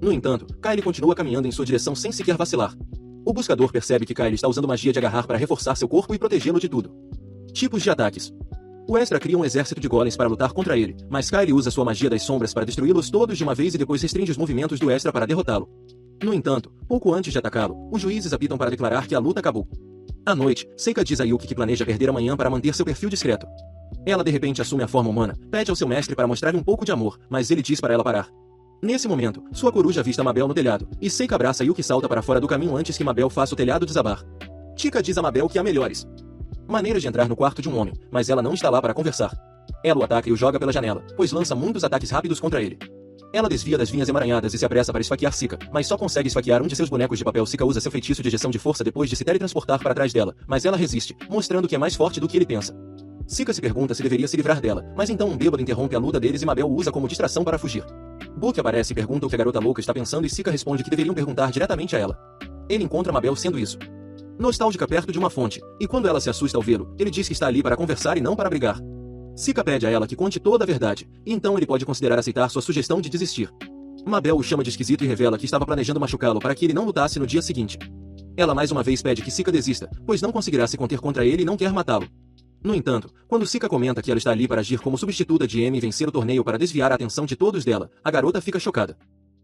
No entanto, Kyle continua caminhando em sua direção sem sequer vacilar. O buscador percebe que Kyle está usando magia de agarrar para reforçar seu corpo e protegê-lo de tudo. Tipos de ataques. O Extra cria um exército de golems para lutar contra ele, mas Kyle usa sua magia das sombras para destruí-los todos de uma vez e depois restringe os movimentos do Extra para derrotá-lo. No entanto, pouco antes de atacá-lo, os juízes apitam para declarar que a luta acabou. À noite, Seika diz a Yuki que planeja perder amanhã para manter seu perfil discreto. Ela de repente assume a forma humana, pede ao seu mestre para mostrar-lhe um pouco de amor, mas ele diz para ela parar. Nesse momento, sua coruja avista Mabel no telhado, e Seika abraça Yuki e salta para fora do caminho antes que Mabel faça o telhado desabar. Tika diz a Mabel que há melhores maneiras de entrar no quarto de um homem, mas ela não está lá para conversar. Ela o ataca e o joga pela janela, pois lança muitos ataques rápidos contra ele. Ela desvia das vinhas emaranhadas e se apressa para esfaquear Sika, mas só consegue esfaquear um de seus bonecos de papel. Sika usa seu feitiço de ejeção de força depois de se teletransportar para trás dela, mas ela resiste, mostrando que é mais forte do que ele pensa. Sika se pergunta se deveria se livrar dela, mas então um bêbado interrompe a luta deles e Mabel o usa como distração para fugir. Book aparece e pergunta o que a garota louca está pensando e Sika responde que deveriam perguntar diretamente a ela. Ele encontra Mabel sendo isso. Nostálgica perto de uma fonte, e quando ela se assusta ao vê-lo, ele diz que está ali para conversar e não para brigar. Sika pede a ela que conte toda a verdade, e então ele pode considerar aceitar sua sugestão de desistir. Mabel o chama de esquisito e revela que estava planejando machucá-lo para que ele não lutasse no dia seguinte. Ela mais uma vez pede que Sika desista, pois não conseguirá se conter contra ele e não quer matá-lo. No entanto, quando Sika comenta que ela está ali para agir como substituta de Amy e vencer o torneio para desviar a atenção de todos dela, a garota fica chocada.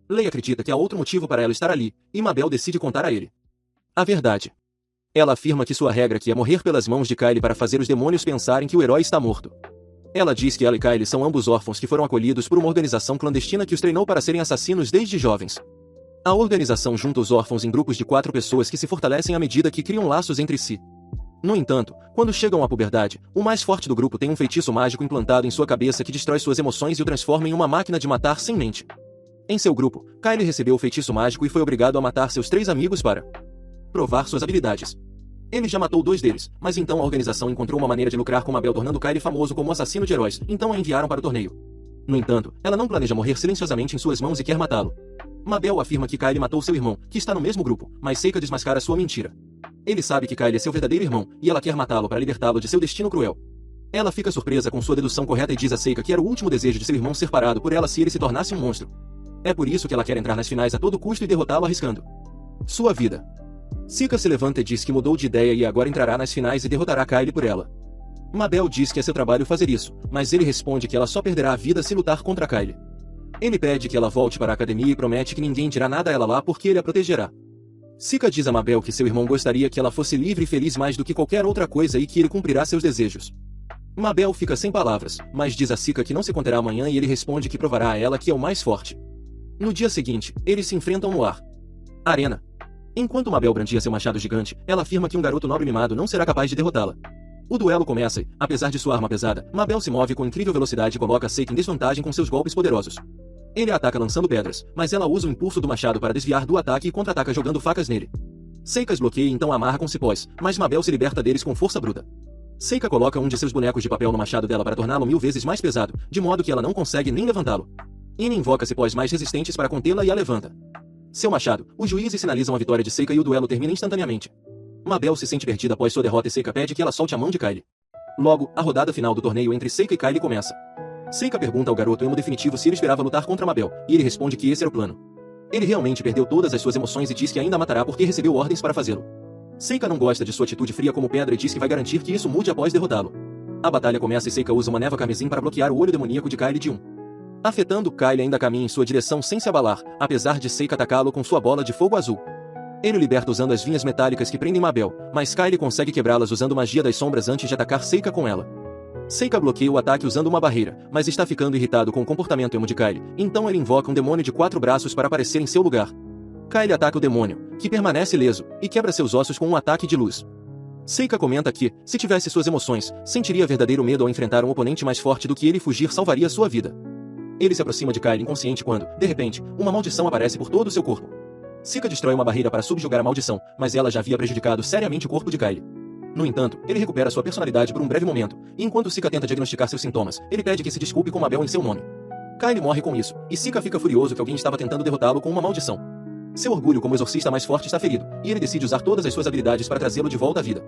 Leigh acredita que há outro motivo para ela estar ali, e Mabel decide contar a ele a verdade. Ela afirma que sua regra aqui é morrer pelas mãos de Kyle para fazer os demônios pensarem que o herói está morto. Ela diz que ela e Kyle são ambos órfãos que foram acolhidos por uma organização clandestina que os treinou para serem assassinos desde jovens. A organização junta os órfãos em grupos de 4 pessoas que se fortalecem à medida que criam laços entre si. No entanto, quando chegam à puberdade, o mais forte do grupo tem um feitiço mágico implantado em sua cabeça que destrói suas emoções e o transforma em uma máquina de matar sem mente. Em seu grupo, Kyle recebeu o feitiço mágico e foi obrigado a matar seus 3 amigos para provar suas habilidades. Ele já matou 2 deles, mas então a organização encontrou uma maneira de lucrar com Mabel tornando Kyle famoso como assassino de heróis, então a enviaram para o torneio. No entanto, ela não planeja morrer silenciosamente em suas mãos e quer matá-lo. Mabel afirma que Kyle matou seu irmão, que está no mesmo grupo, mas Seika desmascara sua mentira. Ele sabe que Kyle é seu verdadeiro irmão, e ela quer matá-lo para libertá-lo de seu destino cruel. Ela fica surpresa com sua dedução correta e diz a Seika que era o último desejo de seu irmão ser parado por ela se ele se tornasse um monstro. É por isso que ela quer entrar nas finais a todo custo e derrotá-lo arriscando sua vida. Sika se levanta e diz que mudou de ideia e agora entrará nas finais e derrotará Kyle por ela. Mabel diz que é seu trabalho fazer isso, mas ele responde que ela só perderá a vida se lutar contra Kyle. Ele pede que ela volte para a academia e promete que ninguém dirá nada a ela lá porque ele a protegerá. Sika diz a Mabel que seu irmão gostaria que ela fosse livre e feliz mais do que qualquer outra coisa e que ele cumprirá seus desejos. Mabel fica sem palavras, mas diz a Sika que não se conterá amanhã e ele responde que provará a ela que é o mais forte. No dia seguinte, eles se enfrentam no ar. Arena. Enquanto Mabel brandia seu machado gigante, ela afirma que um garoto nobre mimado não será capaz de derrotá-la. O duelo começa e, apesar de sua arma pesada, Mabel se move com incrível velocidade e coloca Seika em desvantagem com seus golpes poderosos. Ele a ataca lançando pedras, mas ela usa o impulso do machado para desviar do ataque e contra-ataca jogando facas nele. Seika os bloqueia e então amarra com cipós, mas Mabel se liberta deles com força bruta. Seika coloca um de seus bonecos de papel no machado dela para torná-lo 1000 vezes mais pesado, de modo que ela não consegue nem levantá-lo. Ine invoca cipós mais resistentes para contê-la e a levanta. Seu machado, os juízes sinalizam a vitória de Seika e o duelo termina instantaneamente. Mabel se sente perdida após sua derrota e Seika pede que ela solte a mão de Kyle. Logo, a rodada final do torneio entre Seika e Kyle começa. Seika pergunta ao garoto emo definitivo se ele esperava lutar contra Mabel, e ele responde que esse era o plano. Ele realmente perdeu todas as suas emoções e diz que ainda a matará porque recebeu ordens para fazê-lo. Seika não gosta de sua atitude fria como pedra e diz que vai garantir que isso mude após derrotá-lo. A batalha começa e Seika usa uma névoa carmesim para bloquear o olho demoníaco de Kyle de afetando Kyle ainda caminha em sua direção sem se abalar, apesar de Seika atacá-lo com sua bola de fogo azul. Ele o liberta usando as vinhas metálicas que prendem Mabel, mas Kyle consegue quebrá-las usando magia das sombras antes de atacar Seika com ela. Seika bloqueia o ataque usando uma barreira, mas está ficando irritado com o comportamento emo de Kyle, então ele invoca um demônio de 4 braços para aparecer em seu lugar. Kyle ataca o demônio, que permanece ileso, e quebra seus ossos com um ataque de luz. Seika comenta que, se tivesse suas emoções, sentiria verdadeiro medo ao enfrentar um oponente mais forte do que ele e fugir salvaria sua vida. Ele se aproxima de Kyle inconsciente quando, de repente, uma maldição aparece por todo o seu corpo. Sika destrói uma barreira para subjugar a maldição, mas ela já havia prejudicado seriamente o corpo de Kyle. No entanto, ele recupera sua personalidade por um breve momento, e enquanto Sika tenta diagnosticar seus sintomas, ele pede que se desculpe com Mabel em seu nome. Kyle morre com isso, e Sika fica furioso que alguém estava tentando derrotá-lo com uma maldição. Seu orgulho como exorcista mais forte está ferido, e ele decide usar todas as suas habilidades para trazê-lo de volta à vida.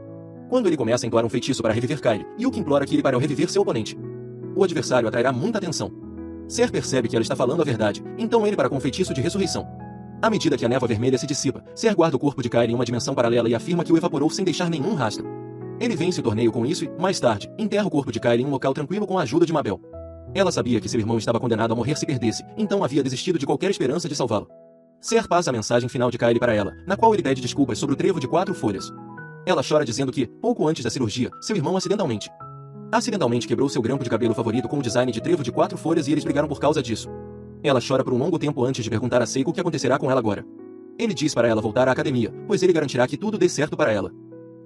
Quando ele começa a entoar um feitiço para reviver Kyle, Yuki implora que ele pare ao reviver seu oponente. O adversário atrairá muita atenção. Ser percebe que ela está falando a verdade, então ele para com o feitiço de ressurreição. À medida que a névoa vermelha se dissipa, Ser guarda o corpo de Kyle em uma dimensão paralela e afirma que o evaporou sem deixar nenhum rastro. Ele vence o torneio com isso e, mais tarde, enterra o corpo de Kyle em um local tranquilo com a ajuda de Mabel. Ela sabia que seu irmão estava condenado a morrer se perdesse, então havia desistido de qualquer esperança de salvá-lo. Ser passa a mensagem final de Kyle para ela, na qual ele pede desculpas sobre o trevo de 4 folhas. Ela chora dizendo que, pouco antes da cirurgia, seu irmão acidentalmente quebrou seu grampo de cabelo favorito com o design de trevo de 4 folhas e eles brigaram por causa disso. Ela chora por um longo tempo antes de perguntar a Seika o que acontecerá com ela agora. Ele diz para ela voltar à academia, pois ele garantirá que tudo dê certo para ela.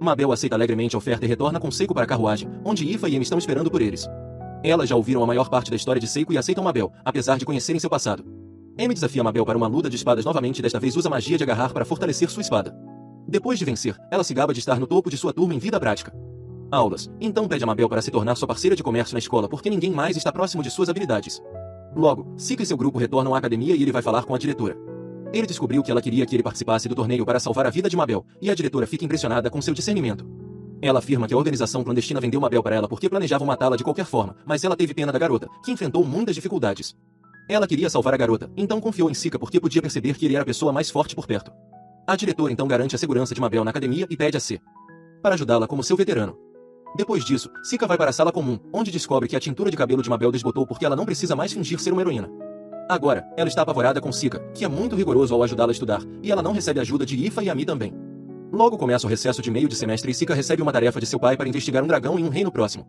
Mabel aceita alegremente a oferta e retorna com Seiko para a carruagem, onde Ifa e Emi estão esperando por eles. Elas já ouviram a maior parte da história de Seiko e aceitam Mabel, apesar de conhecerem seu passado. Emi desafia Mabel para uma luta de espadas novamente e desta vez usa magia de agarrar para fortalecer sua espada. Depois de vencer, ela se gaba de estar no topo de sua turma em vida prática. aulas, então pede a Mabel para se tornar sua parceira de comércio na escola porque ninguém mais está próximo de suas habilidades. Logo, Sika e seu grupo retornam à academia e ele vai falar com a diretora. Ele descobriu que ela queria que ele participasse do torneio para salvar a vida de Mabel, e a diretora fica impressionada com seu discernimento. Ela afirma que a organização clandestina vendeu Mabel para ela porque planejavam matá-la de qualquer forma, mas ela teve pena da garota, que enfrentou muitas dificuldades. Ela queria salvar a garota, então confiou em Sika porque podia perceber que ele era a pessoa mais forte por perto. A diretora então garante a segurança de Mabel na academia e pede a C para ajudá-la como seu veterano. Depois disso, Sika vai para a sala comum, onde descobre que a tintura de cabelo de Mabel desbotou porque ela não precisa mais fingir ser uma heroína. Agora, ela está apavorada com Sika, que é muito rigoroso ao ajudá-la a estudar, e ela não recebe ajuda de Ifa e Ami também. Logo começa o recesso de meio de semestre e Sika recebe uma tarefa de seu pai para investigar um dragão em um reino próximo.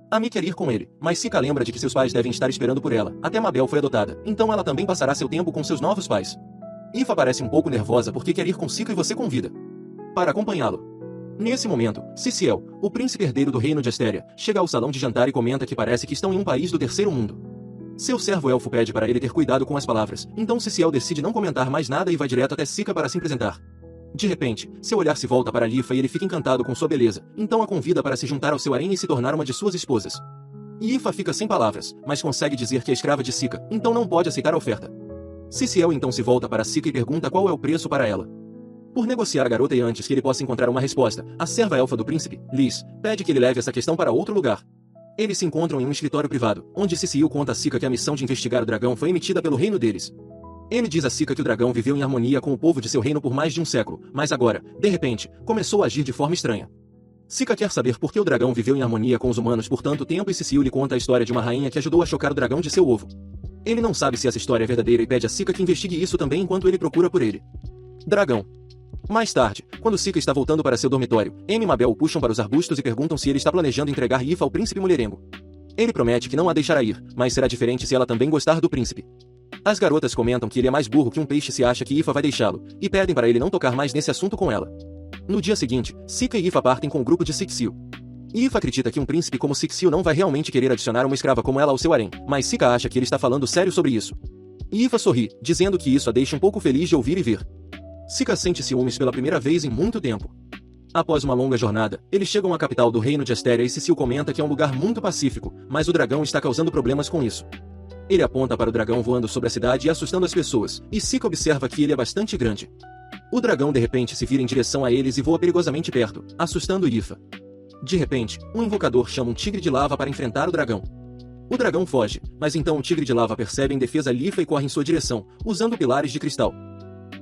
Ami quer ir com ele, mas Sika lembra de que seus pais devem estar esperando por ela, até Mabel foi adotada, então ela também passará seu tempo com seus novos pais. Ifa parece um pouco nervosa porque quer ir com Sika e você convida para acompanhá-lo. Nesse momento, Ciciel, o príncipe herdeiro do reino de Astéria, chega ao salão de jantar e comenta que parece que estão em um país do terceiro mundo. Seu servo-elfo pede para ele ter cuidado com as palavras, então Ciciel decide não comentar mais nada e vai direto até Sika para se apresentar. De repente, seu olhar se volta para Lifa e ele fica encantado com sua beleza, então a convida para se juntar ao seu harém e se tornar uma de suas esposas. Lifa fica sem palavras, mas consegue dizer que é escrava de Sika, então não pode aceitar a oferta. Ciciel então se volta para Sika e pergunta qual é o preço para ela. Por negociar a garota e antes que ele possa encontrar uma resposta, a serva-elfa do príncipe, Liz, pede que ele leve essa questão para outro lugar. Eles se encontram em um escritório privado, onde Ciciel conta a Sika que a missão de investigar o dragão foi emitida pelo reino deles. Ele diz a Sika que o dragão viveu em harmonia com o povo de seu reino por mais de um século, mas agora, de repente, começou a agir de forma estranha. Sika quer saber por que o dragão viveu em harmonia com os humanos por tanto tempo e Ciciel lhe conta a história de uma rainha que ajudou a chocar o dragão de seu ovo. Ele não sabe se essa história é verdadeira e pede a Sika que investigue isso também enquanto ele procura por ele. Dragão. Mais tarde, quando Sika está voltando para seu dormitório, Amy e Mabel o puxam para os arbustos e perguntam se ele está planejando entregar Ifa ao príncipe mulherengo. Ele promete que não a deixará ir, mas será diferente se ela também gostar do príncipe. As garotas comentam que ele é mais burro que um peixe se acha que Ifa vai deixá-lo, e pedem para ele não tocar mais nesse assunto com ela. No dia seguinte, Sika e Ifa partem com o grupo de Ciciel. Ifa acredita que um príncipe como Ciciel não vai realmente querer adicionar uma escrava como ela ao seu harém, mas Sika acha que ele está falando sério sobre isso. Ifa sorri, dizendo que isso a deixa um pouco feliz de ouvir e ver. Sika sente ciúmes pela primeira vez em muito tempo. Após uma longa jornada, eles chegam à capital do reino de Astéria e Ciciel comenta que é um lugar muito pacífico, mas o dragão está causando problemas com isso. Ele aponta para o dragão voando sobre a cidade e assustando as pessoas, e Sika observa que ele é bastante grande. O dragão de repente se vira em direção a eles e voa perigosamente perto, assustando Ifa. De repente, um invocador chama um tigre de lava para enfrentar o dragão. O dragão foge, mas então o tigre de lava percebe em defesa Lifa e corre em sua direção, usando pilares de cristal.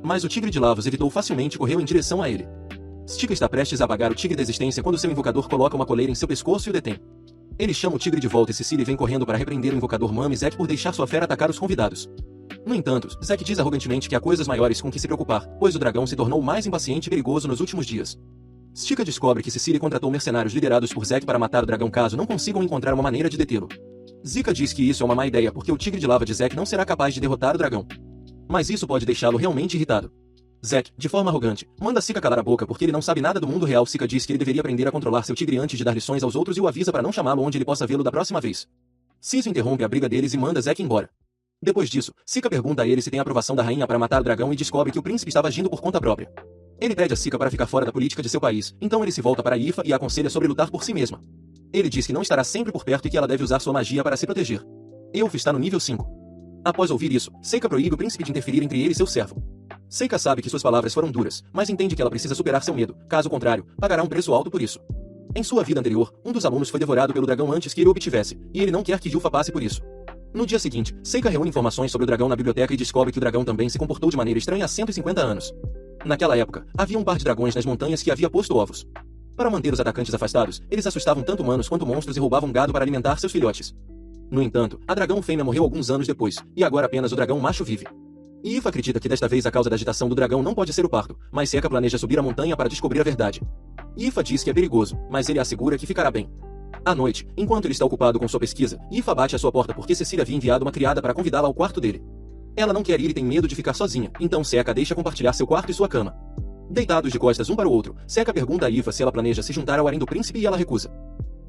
Mas o tigre de lavas evitou facilmente e correu em direção a ele. Stika está prestes a apagar o tigre da existência quando seu invocador coloca uma coleira em seu pescoço e o detém. Ele chama o tigre de volta e Cecily vem correndo para repreender o invocador Mami Zack por deixar sua fera atacar os convidados. No entanto, Zack diz arrogantemente que há coisas maiores com que se preocupar, pois o dragão se tornou mais impaciente e perigoso nos últimos dias. Stika descobre que Cecily contratou mercenários liderados por Zack para matar o dragão caso não consigam encontrar uma maneira de detê-lo. Zika diz que isso é uma má ideia porque o tigre de lava de Zack não será capaz de derrotar o dragão. Mas isso pode deixá-lo realmente irritado. Zack, de forma arrogante, manda Sika calar a boca porque ele não sabe nada do mundo real. Sika diz que ele deveria aprender a controlar seu tigre antes de dar lições aos outros e o avisa para não chamá-lo onde ele possa vê-lo da próxima vez. Ciso interrompe a briga deles e manda Zack embora. Depois disso, Sika pergunta a ele se tem a aprovação da rainha para matar o dragão e descobre que o príncipe estava agindo por conta própria. Ele pede a Sika para ficar fora da política de seu país, então ele se volta para Ifa e a aconselha sobre lutar por si mesma. Ele diz que não estará sempre por perto e que ela deve usar sua magia para se proteger. Elf está no nível 5. Após ouvir isso, Seika proíbe o príncipe de interferir entre ele e seu servo. Seika sabe que suas palavras foram duras, mas entende que ela precisa superar seu medo, caso contrário, pagará um preço alto por isso. Em sua vida anterior, um dos alunos foi devorado pelo dragão antes que ele o obtivesse, e ele não quer que Yufa passe por isso. No dia seguinte, Seika reúne informações sobre o dragão na biblioteca e descobre que o dragão também se comportou de maneira estranha há 150 anos. Naquela época, havia um par de dragões nas montanhas que havia posto ovos. Para manter os atacantes afastados, eles assustavam tanto humanos quanto monstros e roubavam gado para alimentar seus filhotes. No entanto, a dragão fêmea morreu alguns anos depois, e agora apenas o dragão macho vive. Ifa acredita que desta vez a causa da agitação do dragão não pode ser o parto, mas Seika planeja subir a montanha para descobrir a verdade. Ifa diz que é perigoso, mas ele assegura que ficará bem. À noite, enquanto ele está ocupado com sua pesquisa, Ifa bate à sua porta porque Cecília havia enviado uma criada para convidá-la ao quarto dele. Ela não quer ir e tem medo de ficar sozinha, então Seika deixa compartilhar seu quarto e sua cama. Deitados de costas um para o outro, Seika pergunta a Ifa se ela planeja se juntar ao harém do príncipe e ela recusa.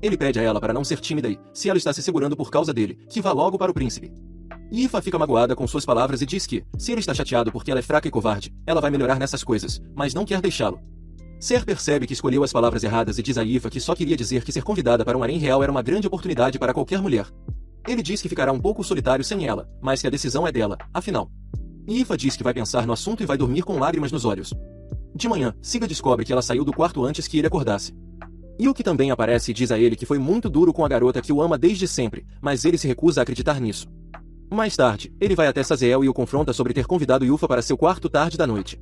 Ele pede a ela para não ser tímida e, se ela está se segurando por causa dele, que vá logo para o príncipe. Ifa fica magoada com suas palavras e diz que, se ele está chateado porque ela é fraca e covarde, ela vai melhorar nessas coisas, mas não quer deixá-lo. Ser percebe que escolheu as palavras erradas e diz a Ylfa que só queria dizer que ser convidada para um harém real era uma grande oportunidade para qualquer mulher. Ele diz que ficará um pouco solitário sem ela, mas que a decisão é dela, afinal. Ylfa diz que vai pensar no assunto e vai dormir com lágrimas nos olhos. De manhã, Sigga descobre que ela saiu do quarto antes que ele acordasse. Yuki também aparece e diz a ele que foi muito duro com a garota que o ama desde sempre, mas ele se recusa a acreditar nisso. Mais tarde, ele vai até Saziel e o confronta sobre ter convidado Ylfa para seu quarto tarde da noite.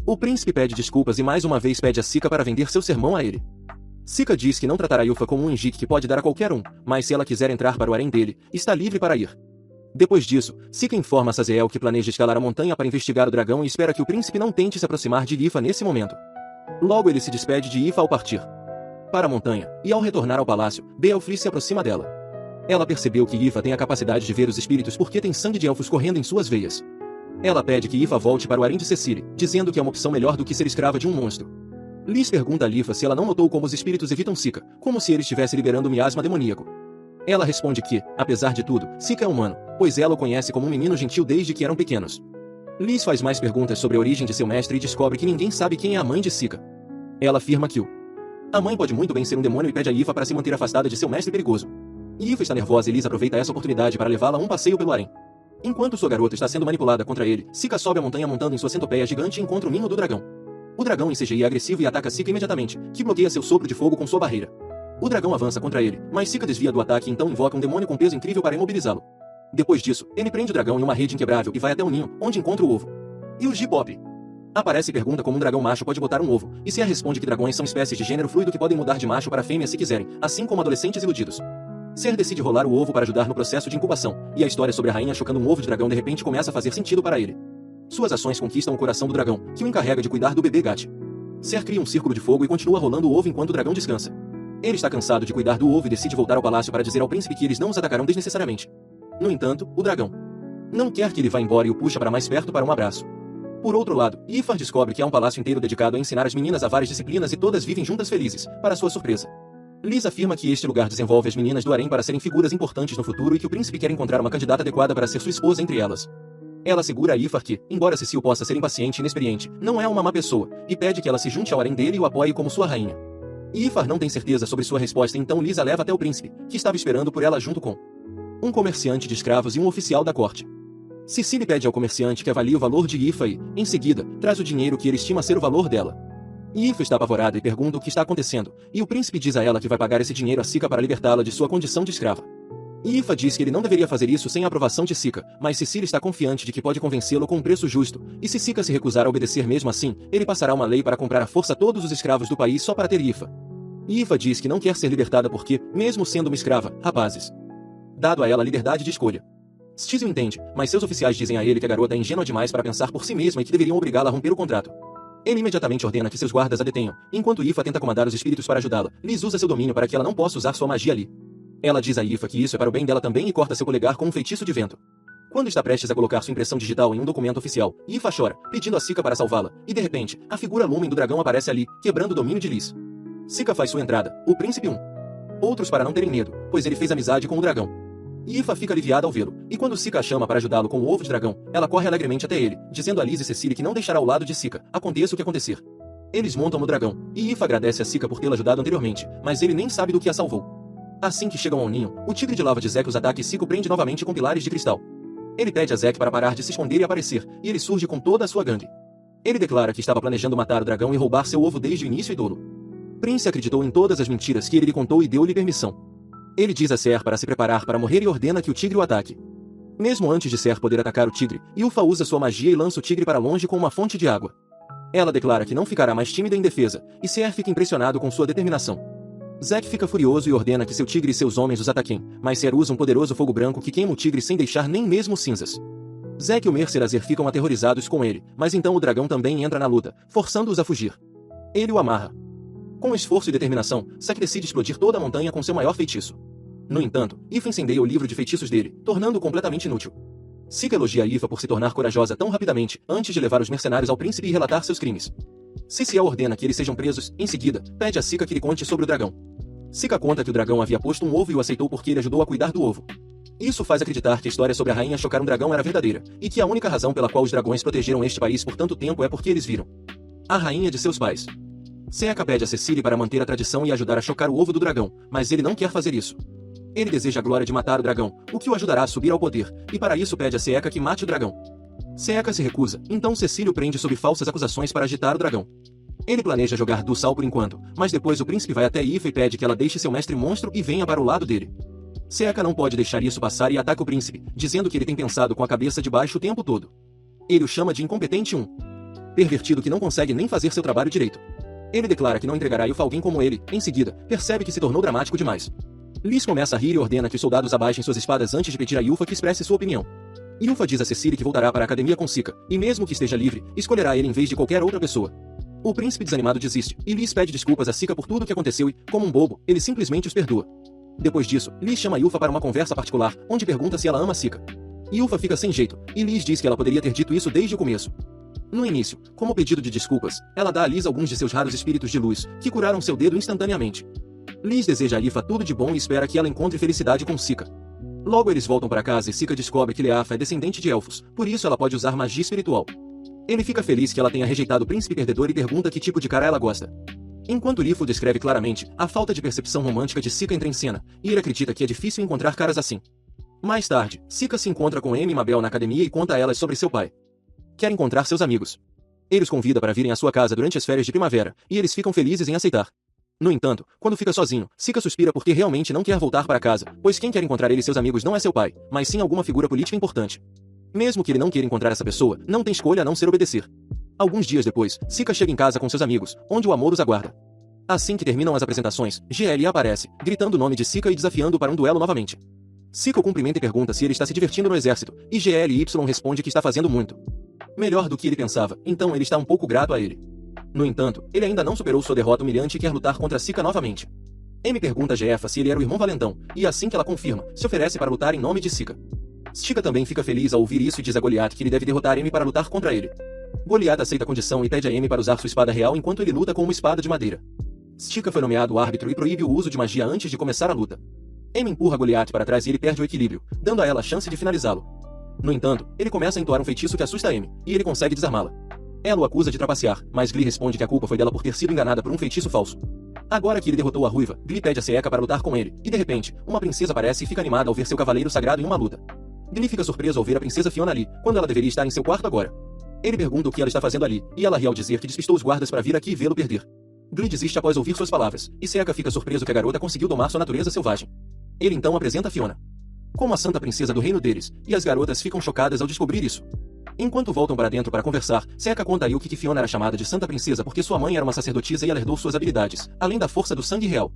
O príncipe pede desculpas e mais uma vez pede a Sikka para vender seu sermão a ele. Sikka diz que não tratará Ylfa como um enjique que pode dar a qualquer um, mas se ela quiser entrar para o harém dele, está livre para ir. Depois disso, Sikka informa a Saziel que planeja escalar a montanha para investigar o dragão e espera que o príncipe não tente se aproximar de Ylfa nesse momento. Logo ele se despede de Ylfa ao partir para a montanha, e ao retornar ao palácio, Beelfrith se aproxima dela. Ela percebeu que Ylfa tem a capacidade de ver os espíritos porque tem sangue de elfos correndo em suas veias. Ela pede que Ylfa volte para o harém de Cecile, dizendo que é uma opção melhor do que ser escrava de um monstro. Lys pergunta a Ylfa se ela não notou como os espíritos evitam Sikka, como se ele estivesse liberando um miasma demoníaco. Ela responde que, apesar de tudo, Sikka é humano, pois ela o conhece como um menino gentil desde que eram pequenos. Lys faz mais perguntas sobre a origem de seu mestre e descobre que ninguém sabe quem é a mãe de Sikka. Ela afirma que a mãe pode muito bem ser um demônio e pede a Ylfa para se manter afastada de seu mestre perigoso. Ylfa está nervosa e Lys aproveita essa oportunidade para levá-la a um passeio pelo harém. Enquanto sua garota está sendo manipulada contra ele, Sikka sobe a montanha montando em sua centopeia gigante e encontra o ninho do dragão. O dragão em CGI é agressivo e ataca Sikka imediatamente, que bloqueia seu sopro de fogo com sua barreira. O dragão avança contra ele, mas Sikka desvia do ataque e então invoca um demônio com peso incrível para imobilizá-lo. Depois disso, ele prende o dragão em uma rede inquebrável e vai até o ninho, onde encontra o ovo. E o G-Pop aparece e pergunta como um dragão macho pode botar um ovo, e Sea responde que dragões são espécies de gênero fluido que podem mudar de macho para fêmea se quiserem, assim como adolescentes iludidos. Ser decide rolar o ovo para ajudar no processo de incubação, e a história sobre a rainha chocando um ovo de dragão de repente começa a fazer sentido para ele. Suas ações conquistam o coração do dragão, que o encarrega de cuidar do bebê Gat. Ser cria um círculo de fogo e continua rolando o ovo enquanto o dragão descansa. Ele está cansado de cuidar do ovo e decide voltar ao palácio para dizer ao príncipe que eles não os atacarão desnecessariamente. No entanto, o dragão não quer que ele vá embora e o puxa para mais perto para um abraço. Por outro lado, Ylfa descobre que há um palácio inteiro dedicado a ensinar as meninas a várias disciplinas e todas vivem juntas felizes, para sua surpresa. Lys afirma que este lugar desenvolve as meninas do harém para serem figuras importantes no futuro e que o príncipe quer encontrar uma candidata adequada para ser sua esposa entre elas. Ela assegura a Ylfa que, embora Cecile possa ser impaciente e inexperiente, não é uma má pessoa, e pede que ela se junte ao harém dele e o apoie como sua rainha. Ylfa não tem certeza sobre sua resposta, então Lys a leva até o príncipe, que estava esperando por ela junto com um comerciante de escravos e um oficial da corte. Cecile pede ao comerciante que avalie o valor de Ylfa e, em seguida, traz o dinheiro que ele estima ser o valor dela. Ylfa está apavorada e pergunta o que está acontecendo, e o príncipe diz a ela que vai pagar esse dinheiro a Sikka para libertá-la de sua condição de escrava. Ylfa diz que ele não deveria fazer isso sem a aprovação de Sikka, mas Cecile está confiante de que pode convencê-lo com um preço justo, e se Sikka se recusar a obedecer mesmo assim, ele passará uma lei para comprar à força todos os escravos do país só para ter Ylfa. Ylfa diz que não quer ser libertada porque, mesmo sendo uma escrava, rapazes, dado a ela a liberdade de escolha. Stizio entende, mas seus oficiais dizem a ele que a garota é ingênua demais para pensar por si mesma e que deveriam obrigá-la a romper o contrato. Ele imediatamente ordena que seus guardas a detenham, enquanto Ylfa tenta comandar os espíritos para ajudá-la. Lys usa seu domínio para que ela não possa usar sua magia ali. Ela diz a Ylfa que isso é para o bem dela também e corta seu polegar com um feitiço de vento. Quando está prestes a colocar sua impressão digital em um documento oficial, Ylfa chora, pedindo a Sikka para salvá-la, e de repente, a figura Lumen do dragão aparece ali, quebrando o domínio de Lys. Sikka faz sua entrada, o príncipe outros para não terem medo, pois ele fez amizade com o dragão. Ylfa fica aliviada ao vê-lo, e quando Sikka a chama para ajudá-lo com o ovo de dragão, ela corre alegremente até ele, dizendo a Lys e Cecile que não deixará ao lado de Sikka, aconteça o que acontecer. Eles montam no dragão, e Ylfa agradece a Sikka por tê-la ajudado anteriormente, mas ele nem sabe do que a salvou. Assim que chegam ao ninho, o tigre de lava de Zek os ataca e Sikka o prende novamente com pilares de cristal. Ele pede a Zek para parar de se esconder e aparecer, e ele surge com toda a sua gangue. Ele declara que estava planejando matar o dragão e roubar seu ovo desde o início e dolo. Prince acreditou em todas as mentiras que ele lhe contou e deu-lhe permissão. Ele diz a Ser para se preparar para morrer e ordena que o tigre o ataque. Mesmo antes de Ser poder atacar o tigre, Ylfa usa sua magia e lança o tigre para longe com uma fonte de água. Ela declara que não ficará mais tímida em defesa, e Ser fica impressionado com sua determinação. Zek fica furioso e ordena que seu tigre e seus homens os ataquem, mas Ser usa um poderoso fogo branco que queima o tigre sem deixar nem mesmo cinzas. Zek e o Mercerazer ficam aterrorizados com ele, mas então o dragão também entra na luta, forçando-os a fugir. Ele o amarra. Com esforço e determinação, Zek decide explodir toda a montanha com seu maior feitiço. No entanto, Ylfa incendeia o livro de feitiços dele, tornando-o completamente inútil. Sikka elogia Ylfa por se tornar corajosa tão rapidamente, antes de levar os mercenários ao príncipe e relatar seus crimes. Cecile ordena que eles sejam presos, em seguida, pede a Sikka que lhe conte sobre o dragão. Sikka conta que o dragão havia posto um ovo e o aceitou porque ele ajudou a cuidar do ovo. Isso faz acreditar que a história sobre a rainha chocar um dragão era verdadeira, e que a única razão pela qual os dragões protegeram este país por tanto tempo é porque eles viram a rainha de seus pais. Seca pede a Cecily para manter a tradição e ajudar a chocar o ovo do dragão, mas ele não quer fazer isso. Ele deseja a glória de matar o dragão, o que o ajudará a subir ao poder, e para isso pede a Seca que mate o dragão. Seca se recusa, então Cecily o prende sob falsas acusações para agitar o dragão. Ele planeja jogar do sal por enquanto, mas depois o príncipe vai até Ylfa e pede que ela deixe seu mestre monstro e venha para o lado dele. Seca não pode deixar isso passar e ataca o príncipe, dizendo que ele tem pensado com a cabeça de baixo o tempo todo. Ele o chama de incompetente pervertido que não consegue nem fazer seu trabalho direito. Ele declara que não entregará Ylfa a alguém como ele, em seguida, percebe que se tornou dramático demais. Lys começa a rir e ordena que os soldados abaixem suas espadas antes de pedir a Ylfa que expresse sua opinião. Ylfa diz a Cecily que voltará para a academia com Sika, e mesmo que esteja livre, escolherá ele em vez de qualquer outra pessoa. O príncipe desanimado desiste, e Lys pede desculpas a Sika por tudo o que aconteceu e, como um bobo, ele simplesmente os perdoa. Depois disso, Lys chama Ylfa para uma conversa particular, onde pergunta se ela ama Sika. Ylfa fica sem jeito, e Lys diz que ela poderia ter dito isso desde o começo. No início, como pedido de desculpas, ela dá a Lys alguns de seus raros espíritos de luz, que curaram seu dedo instantaneamente. Lys deseja a Ylfa tudo de bom e espera que ela encontre felicidade com Sika. Logo eles voltam para casa e Sika descobre que Leafa é descendente de elfos, por isso ela pode usar magia espiritual. Ele fica feliz que ela tenha rejeitado o príncipe perdedor e pergunta que tipo de cara ela gosta. Enquanto Lifo descreve claramente, a falta de percepção romântica de Sika entra em cena, e ele acredita que é difícil encontrar caras assim. Mais tarde, Sika se encontra com Amy e Mabel na academia e conta a elas sobre seu pai. Quer encontrar seus amigos. Ele os convida para virem à sua casa durante as férias de primavera, e eles ficam felizes em aceitar. No entanto, quando fica sozinho, Sika suspira porque realmente não quer voltar para casa, pois quem quer encontrar ele e seus amigos não é seu pai, mas sim alguma figura política importante. Mesmo que ele não queira encontrar essa pessoa, não tem escolha a não ser obedecer. Alguns dias depois, Sika chega em casa com seus amigos, onde o amor os aguarda. Assim que terminam as apresentações, GL aparece, gritando o nome de Sika e desafiando para um duelo novamente. Sika o cumprimenta e pergunta se ele está se divertindo no exército, e GLY responde que está fazendo muito. Melhor do que ele pensava, então ele está um pouco grato a ele. No entanto, ele ainda não superou sua derrota humilhante e quer lutar contra Sika novamente. Amy pergunta a Gefa se ele era o irmão valentão, e assim que ela confirma, se oferece para lutar em nome de Sika. Sika também fica feliz ao ouvir isso e diz a Goliath que ele deve derrotar Amy para lutar contra ele. Goliath aceita a condição e pede a Amy para usar sua espada real enquanto ele luta com uma espada de madeira. Sika foi nomeado árbitro e proíbe o uso de magia antes de começar a luta. Amy empurra Goliath para trás e ele perde o equilíbrio, dando a ela a chance de finalizá-lo. No entanto, ele começa a entoar um feitiço que assusta Amy, e ele consegue desarmá-la. Ela o acusa de trapacear, mas Glee responde que a culpa foi dela por ter sido enganada por um feitiço falso. Agora que ele derrotou a ruiva, Glee pede a Seca para lutar com ele, e de repente, uma princesa aparece e fica animada ao ver seu cavaleiro sagrado em uma luta. Glee fica surpreso ao ver a princesa Fiona ali, quando ela deveria estar em seu quarto agora. Ele pergunta o que ela está fazendo ali, e ela ri ao dizer que despistou os guardas para vir aqui e vê-lo perder. Glee desiste após ouvir suas palavras, e Seca fica surpreso que a garota conseguiu domar sua natureza selvagem. Ele então apresenta Fiona como a santa princesa do reino deles, e as garotas ficam chocadas ao descobrir isso. Enquanto voltam para dentro para conversar, Seca conta a Yuki que Fiona era chamada de Santa Princesa porque sua mãe era uma sacerdotisa e ela herdou suas habilidades, além da força do sangue real.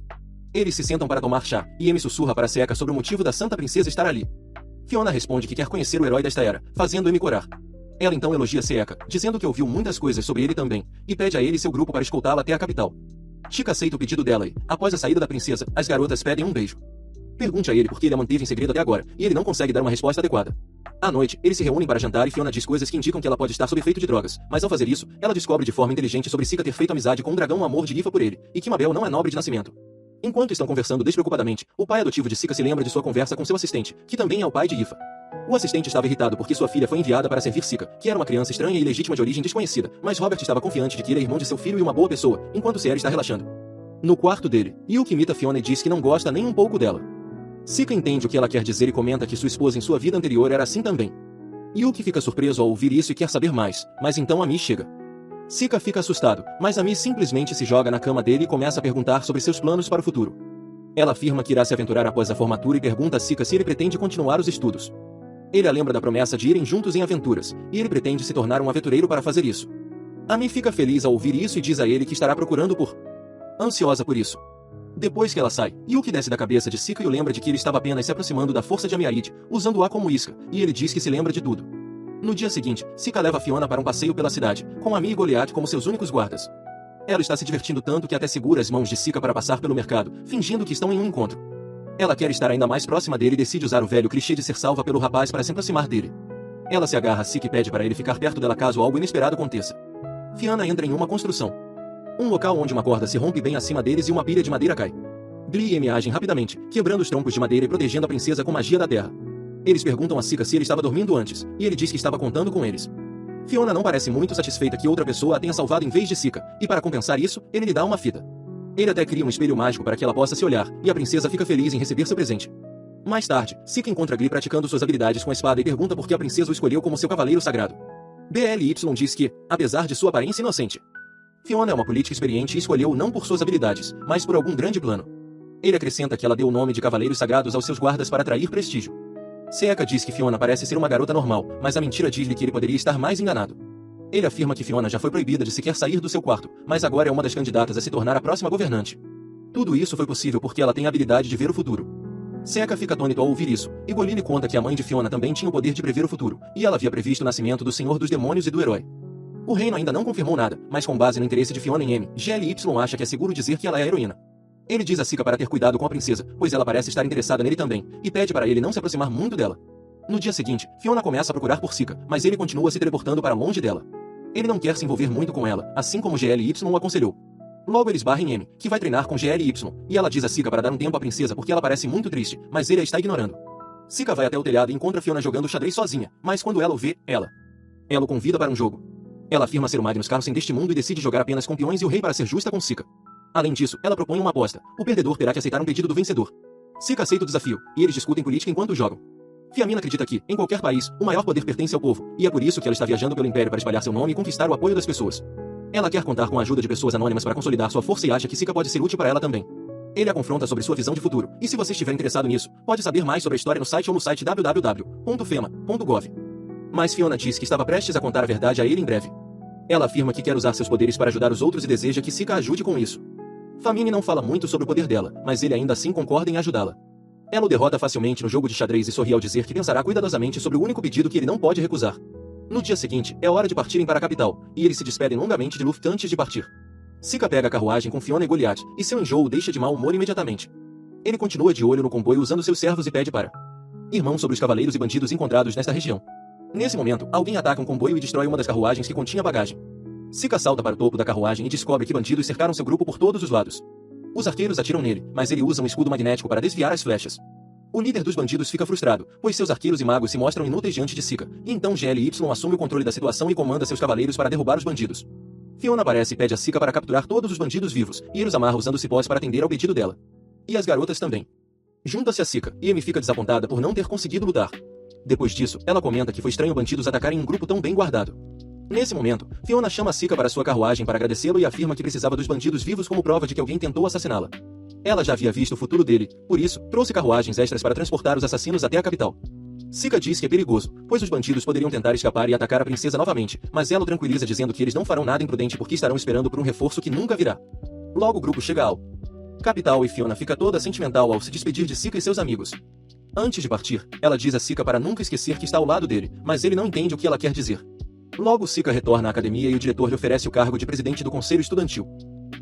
Eles se sentam para tomar chá, e Amy sussurra para Seca sobre o motivo da Santa Princesa estar ali. Fiona responde que quer conhecer o herói desta era, fazendo Amy corar. Ela então elogia Seca, dizendo que ouviu muitas coisas sobre ele também, e pede a ele e seu grupo para escoltá-la até a capital. Chica aceita o pedido dela e, após a saída da princesa, as garotas pedem um beijo. Pergunte a ele por que ele a manteve em segredo até agora, e ele não consegue dar uma resposta adequada. À noite, eles se reúnem para jantar e Fiona diz coisas que indicam que ela pode estar sob efeito de drogas, mas ao fazer isso, ela descobre de forma inteligente sobre Sika ter feito amizade com um dragão amor de Ylfa por ele, e que Mabel não é nobre de nascimento. Enquanto estão conversando despreocupadamente, o pai adotivo de Sika se lembra de sua conversa com seu assistente, que também é o pai de Ylfa. O assistente estava irritado porque sua filha foi enviada para servir Sika, que era uma criança estranha e ilegítima de origem desconhecida, mas Robert estava confiante de que ele é irmão de seu filho e uma boa pessoa, enquanto Sierra está relaxando. No quarto dele, Yuki imita Fiona e diz que não gosta nem um pouco dela. Sika entende o que ela quer dizer e comenta que sua esposa em sua vida anterior era assim também. Yuki fica surpreso ao ouvir isso e quer saber mais, mas então Ami chega. Sika fica assustado, mas Ami simplesmente se joga na cama dele e começa a perguntar sobre seus planos para o futuro. Ela afirma que irá se aventurar após a formatura e pergunta a Sika se ele pretende continuar os estudos. Ele a lembra da promessa de irem juntos em aventuras, e ele pretende se tornar um aventureiro para fazer isso. Ami fica feliz ao ouvir isso e diz a ele que estará procurando por... ansiosa por isso. Depois que ela sai, Yuki desce da cabeça de Sika e o lembra de que ele estava apenas se aproximando da força de Amiaid, usando-a como isca, e ele diz que se lembra de tudo. No dia seguinte, Sika leva Fiona para um passeio pela cidade, com Ami e Goliath como seus únicos guardas. Ela está se divertindo tanto que até segura as mãos de Sika para passar pelo mercado, fingindo que estão em um encontro. Ela quer estar ainda mais próxima dele e decide usar o velho clichê de ser salva pelo rapaz para se aproximar dele. Ela se agarra a Sika e pede para ele ficar perto dela caso algo inesperado aconteça. Fiona entra em uma construção. Um local onde uma corda se rompe bem acima deles e uma pilha de madeira cai. Glee e Amy agem rapidamente, quebrando os troncos de madeira e protegendo a princesa com magia da terra. Eles perguntam a Sika se ele estava dormindo antes, e ele diz que estava contando com eles. Fiona não parece muito satisfeita que outra pessoa a tenha salvado em vez de Sika, e para compensar isso, ele lhe dá uma fita. Ele até cria um espelho mágico para que ela possa se olhar, e a princesa fica feliz em receber seu presente. Mais tarde, Sika encontra Glee praticando suas habilidades com a espada e pergunta por que a princesa o escolheu como seu cavaleiro sagrado. BLY diz que, apesar de sua aparência inocente, Fiona é uma política experiente e escolheu-o não por suas habilidades, mas por algum grande plano. Ele acrescenta que ela deu o nome de Cavaleiros Sagrados aos seus guardas para atrair prestígio. Seeka diz que Fiona parece ser uma garota normal, mas a mentira diz-lhe que ele poderia estar mais enganado. Ele afirma que Fiona já foi proibida de sequer sair do seu quarto, mas agora é uma das candidatas a se tornar a próxima governante. Tudo isso foi possível porque ela tem a habilidade de ver o futuro. Seeka fica atônito ao ouvir isso, e Bolin lhe conta que a mãe de Fiona também tinha o poder de prever o futuro, e ela havia previsto o nascimento do Senhor dos Demônios e do Herói. O reino ainda não confirmou nada, mas com base no interesse de Fiona em M, GLY acha que é seguro dizer que ela é a heroína. Ele diz a Sika para ter cuidado com a princesa, pois ela parece estar interessada nele também, e pede para ele não se aproximar muito dela. No dia seguinte, Fiona começa a procurar por Sika, mas ele continua se teleportando para longe dela. Ele não quer se envolver muito com ela, assim como GLY o aconselhou. Logo ele esbarra em M, que vai treinar com GLY, e ela diz a Sika para dar um tempo à princesa porque ela parece muito triste, mas ele a está ignorando. Sika vai até o telhado e encontra Fiona jogando xadrez sozinha, mas quando ela o vê, ela o convida para um jogo. Ela afirma ser o Magnus Carlsen deste mundo e decide jogar apenas com peões e o rei para ser justa com Sika. Além disso, ela propõe uma aposta. O perdedor terá que aceitar um pedido do vencedor. Sika aceita o desafio, e eles discutem política enquanto jogam. Fiamina acredita que, em qualquer país, o maior poder pertence ao povo, e é por isso que ela está viajando pelo Império para espalhar seu nome e conquistar o apoio das pessoas. Ela quer contar com a ajuda de pessoas anônimas para consolidar sua força e acha que Sika pode ser útil para ela também. Ele a confronta sobre sua visão de futuro, e se você estiver interessado nisso, pode saber mais sobre a história no site ou no site www.fema.gov. Mas Fiona diz que estava prestes a contar a verdade a ele em breve. Ela afirma que quer usar seus poderes para ajudar os outros e deseja que Sika ajude com isso. Famine não fala muito sobre o poder dela, mas ele ainda assim concorda em ajudá-la. Ela o derrota facilmente no jogo de xadrez e sorri ao dizer que pensará cuidadosamente sobre o único pedido que ele não pode recusar. No dia seguinte, é hora de partirem para a capital, e eles se despedem longamente de Luft antes de partir. Sika pega a carruagem com Fiona e Goliath, e seu enjoo o deixa de mau humor imediatamente. Ele continua de olho no comboio usando seus servos e pede para irmão sobre os cavaleiros e bandidos encontrados nesta região. Nesse momento, alguém ataca um comboio e destrói uma das carruagens que continha bagagem. Sika salta para o topo da carruagem e descobre que bandidos cercaram seu grupo por todos os lados. Os arqueiros atiram nele, mas ele usa um escudo magnético para desviar as flechas. O líder dos bandidos fica frustrado, pois seus arqueiros e magos se mostram inúteis diante de Sika, e então GLY assume o controle da situação e comanda seus cavaleiros para derrubar os bandidos. Fiona aparece e pede a Sika para capturar todos os bandidos vivos, e ele os amarra usando cipós para atender ao pedido dela. E as garotas também. Junta-se a Sika, e Amy fica desapontada por não ter conseguido lutar. Depois disso, ela comenta que foi estranho bandidos atacarem um grupo tão bem guardado. Nesse momento, Fiona chama Sika para sua carruagem para agradecê-lo e afirma que precisava dos bandidos vivos como prova de que alguém tentou assassiná-la. Ela já havia visto o futuro dele, por isso, trouxe carruagens extras para transportar os assassinos até a capital. Sika diz que é perigoso, pois os bandidos poderiam tentar escapar e atacar a princesa novamente, mas ela o tranquiliza dizendo que eles não farão nada imprudente porque estarão esperando por um reforço que nunca virá. Logo o grupo chega ao capital e Fiona fica toda sentimental ao se despedir de Sika e seus amigos. Antes de partir, ela diz a Sika para nunca esquecer que está ao lado dele, mas ele não entende o que ela quer dizer. Logo Sika retorna à academia e o diretor lhe oferece o cargo de presidente do conselho estudantil.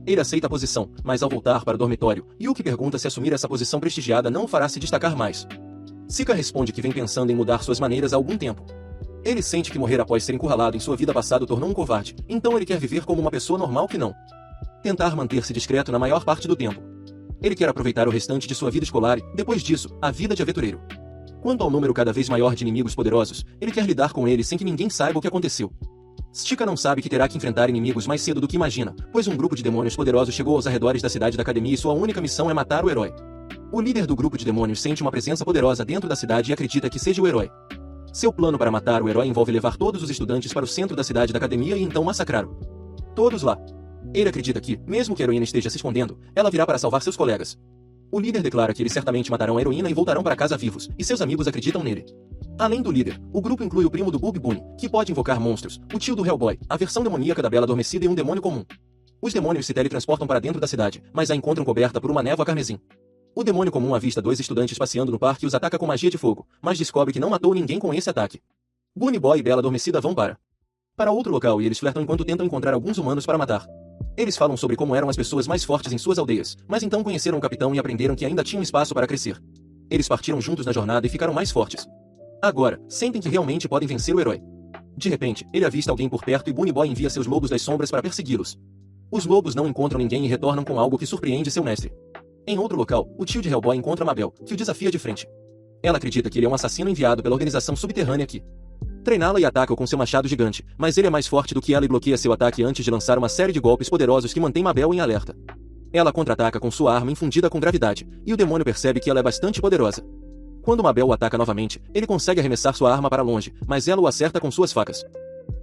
Ele aceita a posição, mas ao voltar para o dormitório, Yuki pergunta se assumir essa posição prestigiada não o fará se destacar mais. Sika responde que vem pensando em mudar suas maneiras há algum tempo. Ele sente que morrer após ser encurralado em sua vida passada o tornou um covarde, então ele quer viver como uma pessoa normal que não tentar manter-se discreto na maior parte do tempo. Ele quer aproveitar o restante de sua vida escolar e, depois disso, a vida de aventureiro. Quanto ao número cada vez maior de inimigos poderosos, ele quer lidar com eles sem que ninguém saiba o que aconteceu. Stika não sabe que terá que enfrentar inimigos mais cedo do que imagina, pois um grupo de demônios poderosos chegou aos arredores da cidade da academia e sua única missão é matar o herói. O líder do grupo de demônios sente uma presença poderosa dentro da cidade e acredita que seja o herói. Seu plano para matar o herói envolve levar todos os estudantes para o centro da cidade da academia e então massacrar todos lá. Ele acredita que, mesmo que a heroína esteja se escondendo, ela virá para salvar seus colegas. O líder declara que eles certamente matarão a heroína e voltarão para casa vivos, e seus amigos acreditam nele. Além do líder, o grupo inclui o primo do Bug Bunny, que pode invocar monstros, o tio do Hellboy, a versão demoníaca da Bela Adormecida e um demônio comum. Os demônios se teletransportam para dentro da cidade, mas a encontram coberta por uma névoa carmesim. O demônio comum avista dois estudantes passeando no parque e os ataca com magia de fogo, mas descobre que não matou ninguém com esse ataque. Bunny Boy e Bela Adormecida vão para outro local e eles flertam enquanto tentam encontrar alguns humanos para matar. Eles falam sobre como eram as pessoas mais fortes em suas aldeias, mas então conheceram o capitão e aprenderam que ainda tinham espaço para crescer. Eles partiram juntos na jornada e ficaram mais fortes. Agora, sentem que realmente podem vencer o herói. De repente, ele avista alguém por perto e Bunny Boy envia seus lobos das sombras para persegui-los. Os lobos não encontram ninguém e retornam com algo que surpreende seu mestre. Em outro local, o tio de Hellboy encontra Mabel, que o desafia de frente. Ela acredita que ele é um assassino enviado pela organização subterrânea que Treiná-la e ataca-o com seu machado gigante, mas ele é mais forte do que ela e bloqueia seu ataque antes de lançar uma série de golpes poderosos que mantém Mabel em alerta. Ela contra-ataca com sua arma infundida com gravidade, e o demônio percebe que ela é bastante poderosa. Quando Mabel o ataca novamente, ele consegue arremessar sua arma para longe, mas ela o acerta com suas facas.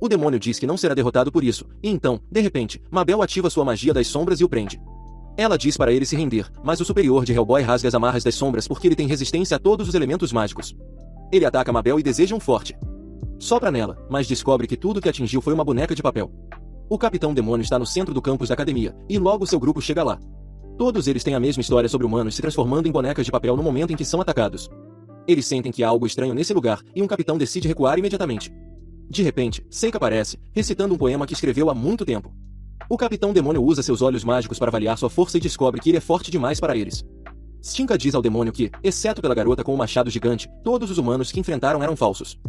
O demônio diz que não será derrotado por isso, e então, de repente, Mabel ativa sua magia das sombras e o prende. Ela diz para ele se render, mas o superior de Hellboy rasga as amarras das sombras porque ele tem resistência a todos os elementos mágicos. Ele ataca Mabel e deseja um forte. Sopra nela, mas descobre que tudo que atingiu foi uma boneca de papel. O Capitão Demônio está no centro do campus da academia, e logo seu grupo chega lá. Todos eles têm a mesma história sobre humanos se transformando em bonecas de papel no momento em que são atacados. Eles sentem que há algo estranho nesse lugar, e um capitão decide recuar imediatamente. De repente, Seika aparece, recitando um poema que escreveu há muito tempo. O Capitão Demônio usa seus olhos mágicos para avaliar sua força e descobre que ele é forte demais para eles. Stinka diz ao demônio que, exceto pela garota com o machado gigante, todos os humanos que enfrentaram eram falsos.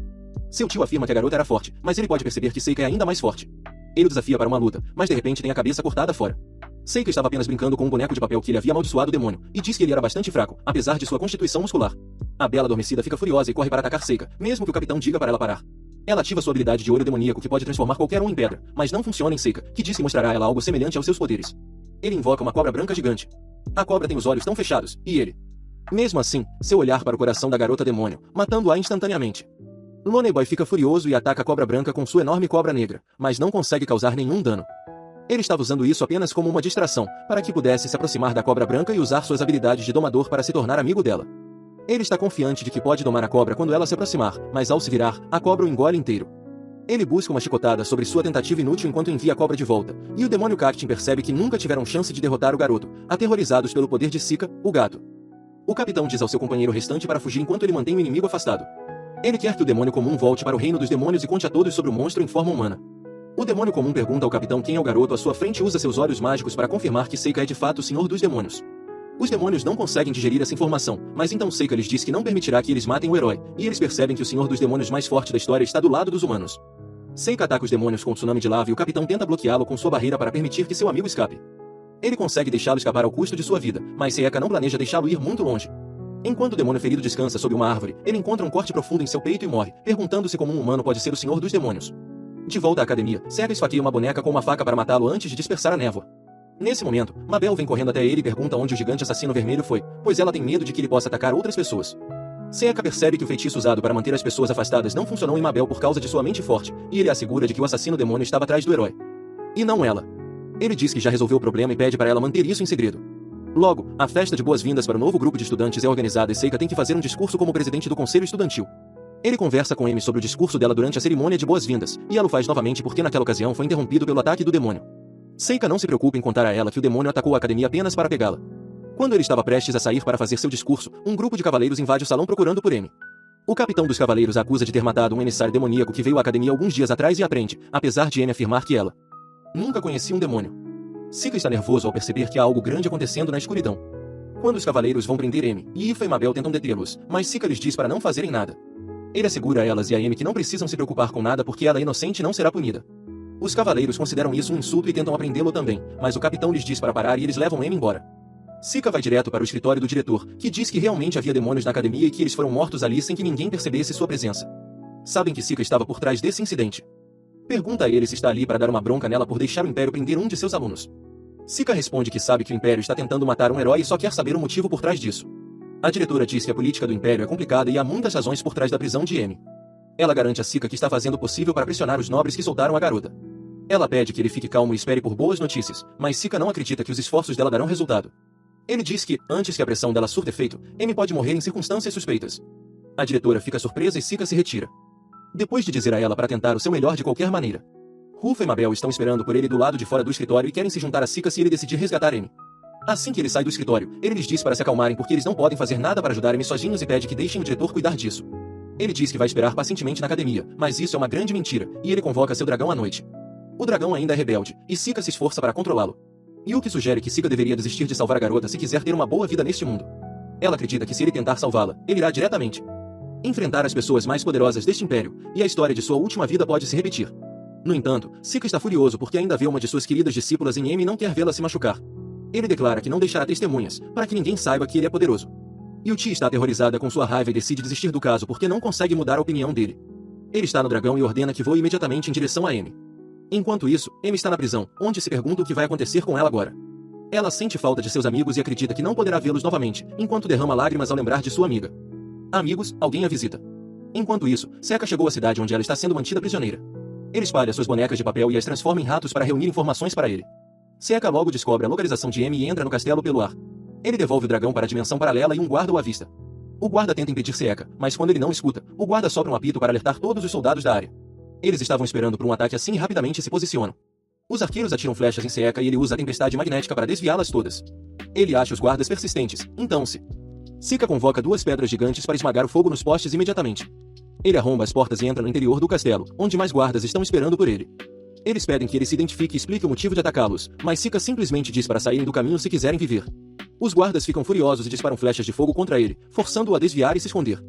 Seu tio afirma que a garota era forte, mas ele pode perceber que Seika é ainda mais forte. Ele o desafia para uma luta, mas de repente tem a cabeça cortada fora. Seika estava apenas brincando com um boneco de papel que ele havia amaldiçoado o demônio, e diz que ele era bastante fraco, apesar de sua constituição muscular. A bela adormecida fica furiosa e corre para atacar Seika, mesmo que o capitão diga para ela parar. Ela ativa sua habilidade de olho demoníaco que pode transformar qualquer um em pedra, mas não funciona em Seika, que diz que mostrará a ela algo semelhante aos seus poderes. Ele invoca uma cobra branca gigante. A cobra tem os olhos tão fechados, e ele... Mesmo assim, seu olhar para o coração da garota demônio, matando-a instantaneamente. Lonely Boy fica furioso e ataca a cobra branca com sua enorme cobra negra, mas não consegue causar nenhum dano. Ele estava usando isso apenas como uma distração, para que pudesse se aproximar da cobra branca e usar suas habilidades de domador para se tornar amigo dela. Ele está confiante de que pode domar a cobra quando ela se aproximar, mas ao se virar, a cobra o engole inteiro. Ele busca uma chicotada sobre sua tentativa inútil enquanto envia a cobra de volta, e o demônio Cactin percebe que nunca tiveram chance de derrotar o garoto, aterrorizados pelo poder de Sika, o gato. O capitão diz ao seu companheiro restante para fugir enquanto ele mantém o inimigo afastado. Ele quer que o demônio comum volte para o reino dos demônios e conte a todos sobre o monstro em forma humana. O demônio comum pergunta ao capitão quem é o garoto à sua frente e usa seus olhos mágicos para confirmar que Seika é de fato o senhor dos demônios. Os demônios não conseguem digerir essa informação, mas então Seika lhes diz que não permitirá que eles matem o herói, e eles percebem que o senhor dos demônios mais forte da história está do lado dos humanos. Seika ataca os demônios com um tsunami de lava e o capitão tenta bloqueá-lo com sua barreira para permitir que seu amigo escape. Ele consegue deixá-lo escapar ao custo de sua vida, mas Seika não planeja deixá-lo ir muito longe. Enquanto o demônio ferido descansa sob uma árvore, ele encontra um corte profundo em seu peito e morre, perguntando-se como um humano pode ser o senhor dos demônios. De volta à academia, Seika esfaqueia uma boneca com uma faca para matá-lo antes de dispersar a névoa. Nesse momento, Mabel vem correndo até ele e pergunta onde o gigante assassino vermelho foi, pois ela tem medo de que ele possa atacar outras pessoas. Seika percebe que o feitiço usado para manter as pessoas afastadas não funcionou em Mabel por causa de sua mente forte, e ele assegura de que o assassino demônio estava atrás do herói. E não ela. Ele diz que já resolveu o problema e pede para ela manter isso em segredo. Logo, a festa de boas-vindas para o novo grupo de estudantes é organizada e Seika tem que fazer um discurso como presidente do conselho estudantil. Ele conversa com Amy sobre o discurso dela durante a cerimônia de boas-vindas, e ela o faz novamente porque naquela ocasião foi interrompido pelo ataque do demônio. Seika não se preocupa em contar a ela que o demônio atacou a academia apenas para pegá-la. Quando ele estava prestes a sair para fazer seu discurso, um grupo de cavaleiros invade o salão procurando por Amy. O capitão dos cavaleiros a acusa de ter matado um emissário demoníaco que veio à academia alguns dias atrás e a prende, apesar de Amy afirmar que ela nunca conhecia um demônio. Seika está nervoso ao perceber que há algo grande acontecendo na escuridão. Quando os cavaleiros vão prender Amy, Ifa e Mabel tentam detê-los, mas Seika lhes diz para não fazerem nada. Ele assegura a elas e a Amy que não precisam se preocupar com nada porque ela é inocente e não será punida. Os cavaleiros consideram isso um insulto e tentam aprendê-lo também, mas o capitão lhes diz para parar e eles levam Amy embora. Seika vai direto para o escritório do diretor, que diz que realmente havia demônios na academia e que eles foram mortos ali sem que ninguém percebesse sua presença. Sabem que Seika estava por trás desse incidente. Pergunta a ele se está ali para dar uma bronca nela por deixar o Império prender um de seus alunos. Seika responde que sabe que o Império está tentando matar um herói e só quer saber o motivo por trás disso. A diretora diz que a política do Império é complicada e há muitas razões por trás da prisão de Amy. Ela garante a Seika que está fazendo o possível para pressionar os nobres que soltaram a garota. Ela pede que ele fique calmo e espere por boas notícias, mas Seika não acredita que os esforços dela darão resultado. Ele diz que, antes que a pressão dela surta efeito, Amy pode morrer em circunstâncias suspeitas. A diretora fica surpresa e Seika se retira. Depois de dizer a ela para tentar o seu melhor de qualquer maneira. Rufa e Mabel estão esperando por ele do lado de fora do escritório e querem se juntar a Seika se ele decidir resgatar Amy. Assim que ele sai do escritório, ele lhes diz para se acalmarem porque eles não podem fazer nada para ajudar Amy sozinhos e pede que deixem o diretor cuidar disso. Ele diz que vai esperar pacientemente na academia, mas isso é uma grande mentira, e ele convoca seu dragão à noite. O dragão ainda é rebelde, e Seika se esforça para controlá-lo. Yuki sugere que Seika deveria desistir de salvar a garota se quiser ter uma boa vida neste mundo. Ela acredita que se ele tentar salvá-la, ele irá diretamente enfrentar as pessoas mais poderosas deste império, e a história de sua última vida pode se repetir. No entanto, Seika está furioso porque ainda vê uma de suas queridas discípulas em Amy e não quer vê-la se machucar. Ele declara que não deixará testemunhas, para que ninguém saiba que ele é poderoso. Yuki está aterrorizada com sua raiva e decide desistir do caso porque não consegue mudar a opinião dele. Ele está no dragão e ordena que voe imediatamente em direção a Amy. Enquanto isso, Amy está na prisão, onde se pergunta o que vai acontecer com ela agora. Ela sente falta de seus amigos e acredita que não poderá vê-los novamente, enquanto derrama lágrimas ao lembrar de sua amiga. Amigos, alguém a visita. Enquanto isso, Seca chegou à cidade onde ela está sendo mantida prisioneira. Ele espalha suas bonecas de papel e as transforma em ratos para reunir informações para ele. Seca logo descobre a localização de Amy e entra no castelo pelo ar. Ele devolve o dragão para a dimensão paralela e um guarda o avista. O guarda tenta impedir Seca, mas quando ele não escuta, o guarda sopra um apito para alertar todos os soldados da área. Eles estavam esperando por um ataque assim e rapidamente se posicionam. Os arqueiros atiram flechas em Seca e ele usa a tempestade magnética para desviá-las todas. Ele acha os guardas persistentes, então Seca convoca 2 pedras gigantes para esmagar o fogo nos postes imediatamente. Ele arromba as portas e entra no interior do castelo, onde mais guardas estão esperando por ele. Eles pedem que ele se identifique e explique o motivo de atacá-los, mas Seca simplesmente diz para saírem do caminho se quiserem viver. Os guardas ficam furiosos e disparam flechas de fogo contra ele, forçando-o a desviar e se esconder.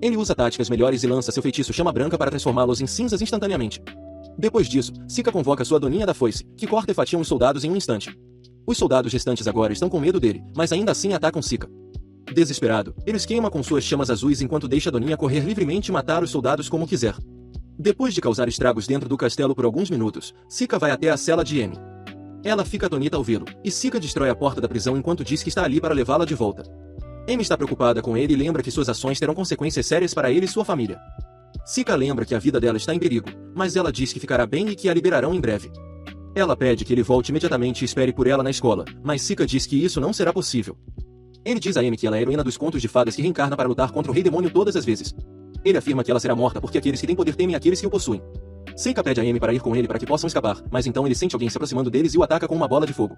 Ele usa táticas melhores e lança seu feitiço Chama Branca para transformá-los em cinzas instantaneamente. Depois disso, Seca convoca sua doninha da foice, que corta e fatia os soldados em um instante. Os soldados restantes agora estão com medo dele, mas ainda assim atacam Seca. Desesperado, ele os queima com suas chamas azuis enquanto deixa a doninha correr livremente e matar os soldados como quiser. Depois de causar estragos dentro do castelo por alguns minutos, Seca vai até a cela de Amy. Ela fica atonita ao vê-lo, e Seca destrói a porta da prisão enquanto diz que está ali para levá-la de volta. Amy está preocupada com ele e lembra que suas ações terão consequências sérias para ele e sua família. Seca lembra que a vida dela está em perigo, mas ela diz que ficará bem e que a liberarão em breve. Ela pede que ele volte imediatamente e espere por ela na escola, mas Seca diz que isso não será possível. Ele diz a Amy que ela é a heroína dos contos de fadas que reencarna para lutar contra o rei demônio todas as vezes. Ele afirma que ela será morta porque aqueles que têm poder temem aqueles que o possuem. Seca pede a Amy para ir com ele para que possam escapar, mas então ele sente alguém se aproximando deles e o ataca com uma bola de fogo.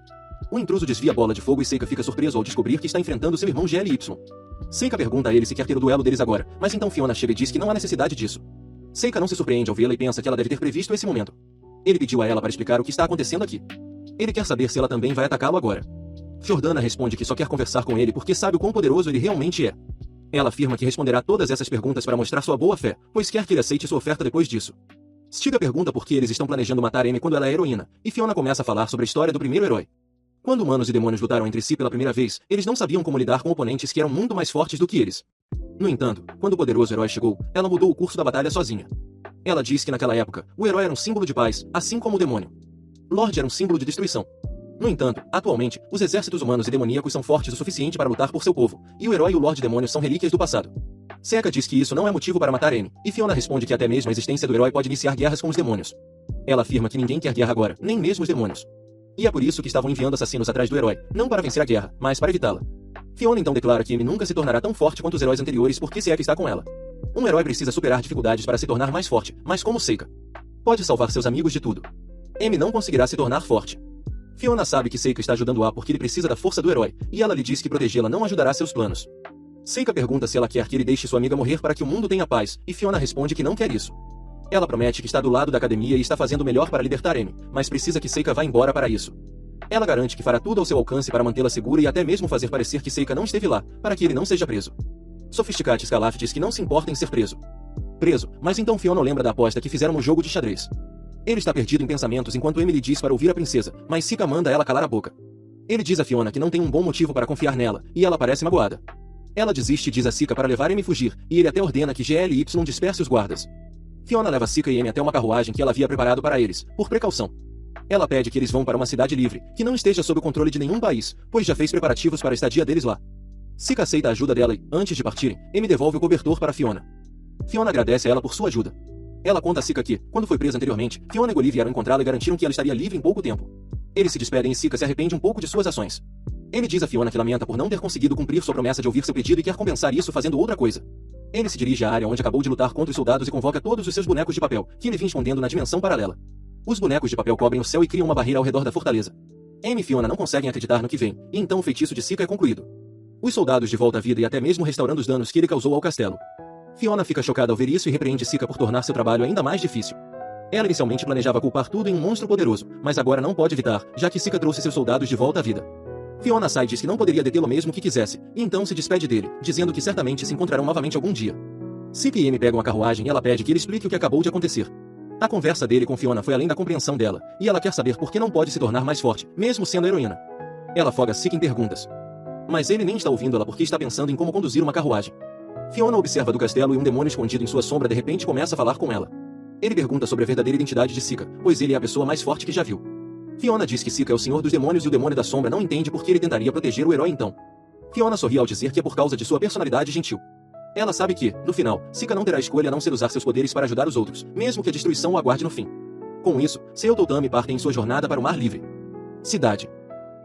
O intruso desvia a bola de fogo e Seca fica surpreso ao descobrir que está enfrentando seu irmão GLY. Seca pergunta a ele se quer ter o duelo deles agora, mas então Fiona chega e diz que não há necessidade disso. Seca não se surpreende ao vê-la e pensa que ela deve ter previsto esse momento. Ele pediu a ela para explicar o que está acontecendo aqui. Ele quer saber se ela também vai atacá-lo agora. Jordana responde que só quer conversar com ele porque sabe o quão poderoso ele realmente é. Ela afirma que responderá todas essas perguntas para mostrar sua boa fé, pois quer que ele aceite sua oferta depois disso. Stiga pergunta por que eles estão planejando matar Amy quando ela é heroína, e Fiona começa a falar sobre a história do primeiro herói. Quando humanos e demônios lutaram entre si pela primeira vez, eles não sabiam como lidar com oponentes que eram muito mais fortes do que eles. No entanto, quando o poderoso herói chegou, ela mudou o curso da batalha sozinha. Ela diz que naquela época, o herói era um símbolo de paz, assim como o demônio. Lorde era um símbolo de destruição. No entanto, atualmente, os exércitos humanos e demoníacos são fortes o suficiente para lutar por seu povo, e o herói e o Lorde Demônio são relíquias do passado. Seca diz que isso não é motivo para matar Amy, e Fiona responde que até mesmo a existência do herói pode iniciar guerras com os demônios. Ela afirma que ninguém quer guerra agora, nem mesmo os demônios. E é por isso que estavam enviando assassinos atrás do herói, não para vencer a guerra, mas para evitá-la. Fiona então declara que Amy nunca se tornará tão forte quanto os heróis anteriores porque Seca está com ela. Um herói precisa superar dificuldades para se tornar mais forte, mas como Seca pode salvar seus amigos de tudo, Amy não conseguirá se tornar forte. Fiona sabe que Seika está ajudando-a porque ele precisa da força do herói, e ela lhe diz que protegê-la não ajudará seus planos. Seika pergunta se ela quer que ele deixe sua amiga morrer para que o mundo tenha paz, e Fiona responde que não quer isso. Ela promete que está do lado da academia e está fazendo o melhor para libertar Amy, mas precisa que Seika vá embora para isso. Ela garante que fará tudo ao seu alcance para mantê-la segura e até mesmo fazer parecer que Seika não esteve lá, para que ele não seja preso. Sofisticate Scalaf diz que não se importa em ser preso. Mas então Fiona lembra da aposta que fizeram no jogo de xadrez. Ele está perdido em pensamentos enquanto Emily diz para ouvir a princesa, mas Seika manda ela calar a boca. Ele diz a Fiona que não tem um bom motivo para confiar nela, e ela parece magoada. Ela desiste e diz a Seika para levar Amy fugir, e ele até ordena que GLY disperse os guardas. Fiona leva Seika e Amy até uma carruagem que ela havia preparado para eles, por precaução. Ela pede que eles vão para uma cidade livre, que não esteja sob o controle de nenhum país, pois já fez preparativos para a estadia deles lá. Seika aceita a ajuda dela e, antes de partirem, Amy devolve o cobertor para Fiona. Fiona agradece a ela por sua ajuda. Ela conta a Seika que, quando foi presa anteriormente, Fiona e Goli vieram encontrá-la e garantiram que ela estaria livre em pouco tempo. Eles se despedem e Seika se arrepende um pouco de suas ações. Ele diz a Fiona que lamenta por não ter conseguido cumprir sua promessa de ouvir seu pedido e quer compensar isso fazendo outra coisa. Ele se dirige à área onde acabou de lutar contra os soldados e convoca todos os seus bonecos de papel, que ele vinha escondendo na dimensão paralela. Os bonecos de papel cobrem o céu e criam uma barreira ao redor da fortaleza. Amy e Fiona não conseguem acreditar no que vem, e então o feitiço de Seika é concluído. Os soldados de volta à vida e até mesmo restaurando os danos que ele causou ao castelo. Fiona fica chocada ao ver isso e repreende Seika por tornar seu trabalho ainda mais difícil. Ela inicialmente planejava culpar tudo em um monstro poderoso, mas agora não pode evitar, já que Seika trouxe seus soldados de volta à vida. Fiona sai e diz que não poderia detê-lo mesmo que quisesse, e então se despede dele, dizendo que certamente se encontrarão novamente algum dia. Seika e Amy pegam a carruagem e ela pede que ele explique o que acabou de acontecer. A conversa dele com Fiona foi além da compreensão dela, e ela quer saber por que não pode se tornar mais forte, mesmo sendo heroína. Ela afoga Seika em perguntas. Mas ele nem está ouvindo ela porque está pensando em como conduzir uma carruagem. Fiona observa do castelo e um demônio escondido em sua sombra de repente começa a falar com ela. Ele pergunta sobre a verdadeira identidade de Sika, pois ele é a pessoa mais forte que já viu. Fiona diz que Sika é o senhor dos demônios e o demônio da sombra não entende por que ele tentaria proteger o herói então. Fiona sorri ao dizer que é por causa de sua personalidade gentil. Ela sabe que, no final, Sika não terá escolha a não ser usar seus poderes para ajudar os outros, mesmo que a destruição o aguarde no fim. Com isso, Seu e Toutami partem em sua jornada para o Mar Livre. Cidade.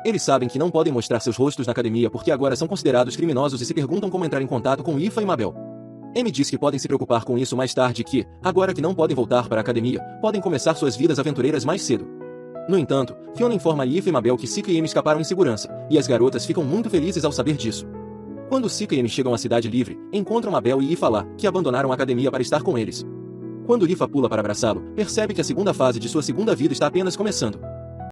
Eles sabem que não podem mostrar seus rostos na academia porque agora são considerados criminosos e se perguntam como entrar em contato com Ifa e Mabel. Amy diz que podem se preocupar com isso mais tarde e que, agora que não podem voltar para a academia, podem começar suas vidas aventureiras mais cedo. No entanto, Fiona informa a Ifa e Mabel que Sika e Amy escaparam em segurança, e as garotas ficam muito felizes ao saber disso. Quando Sika e Amy chegam à Cidade Livre, encontram Mabel e Ifa lá, que abandonaram a academia para estar com eles. Quando Ifa pula para abraçá-lo, percebe que a segunda fase de sua segunda vida está apenas começando.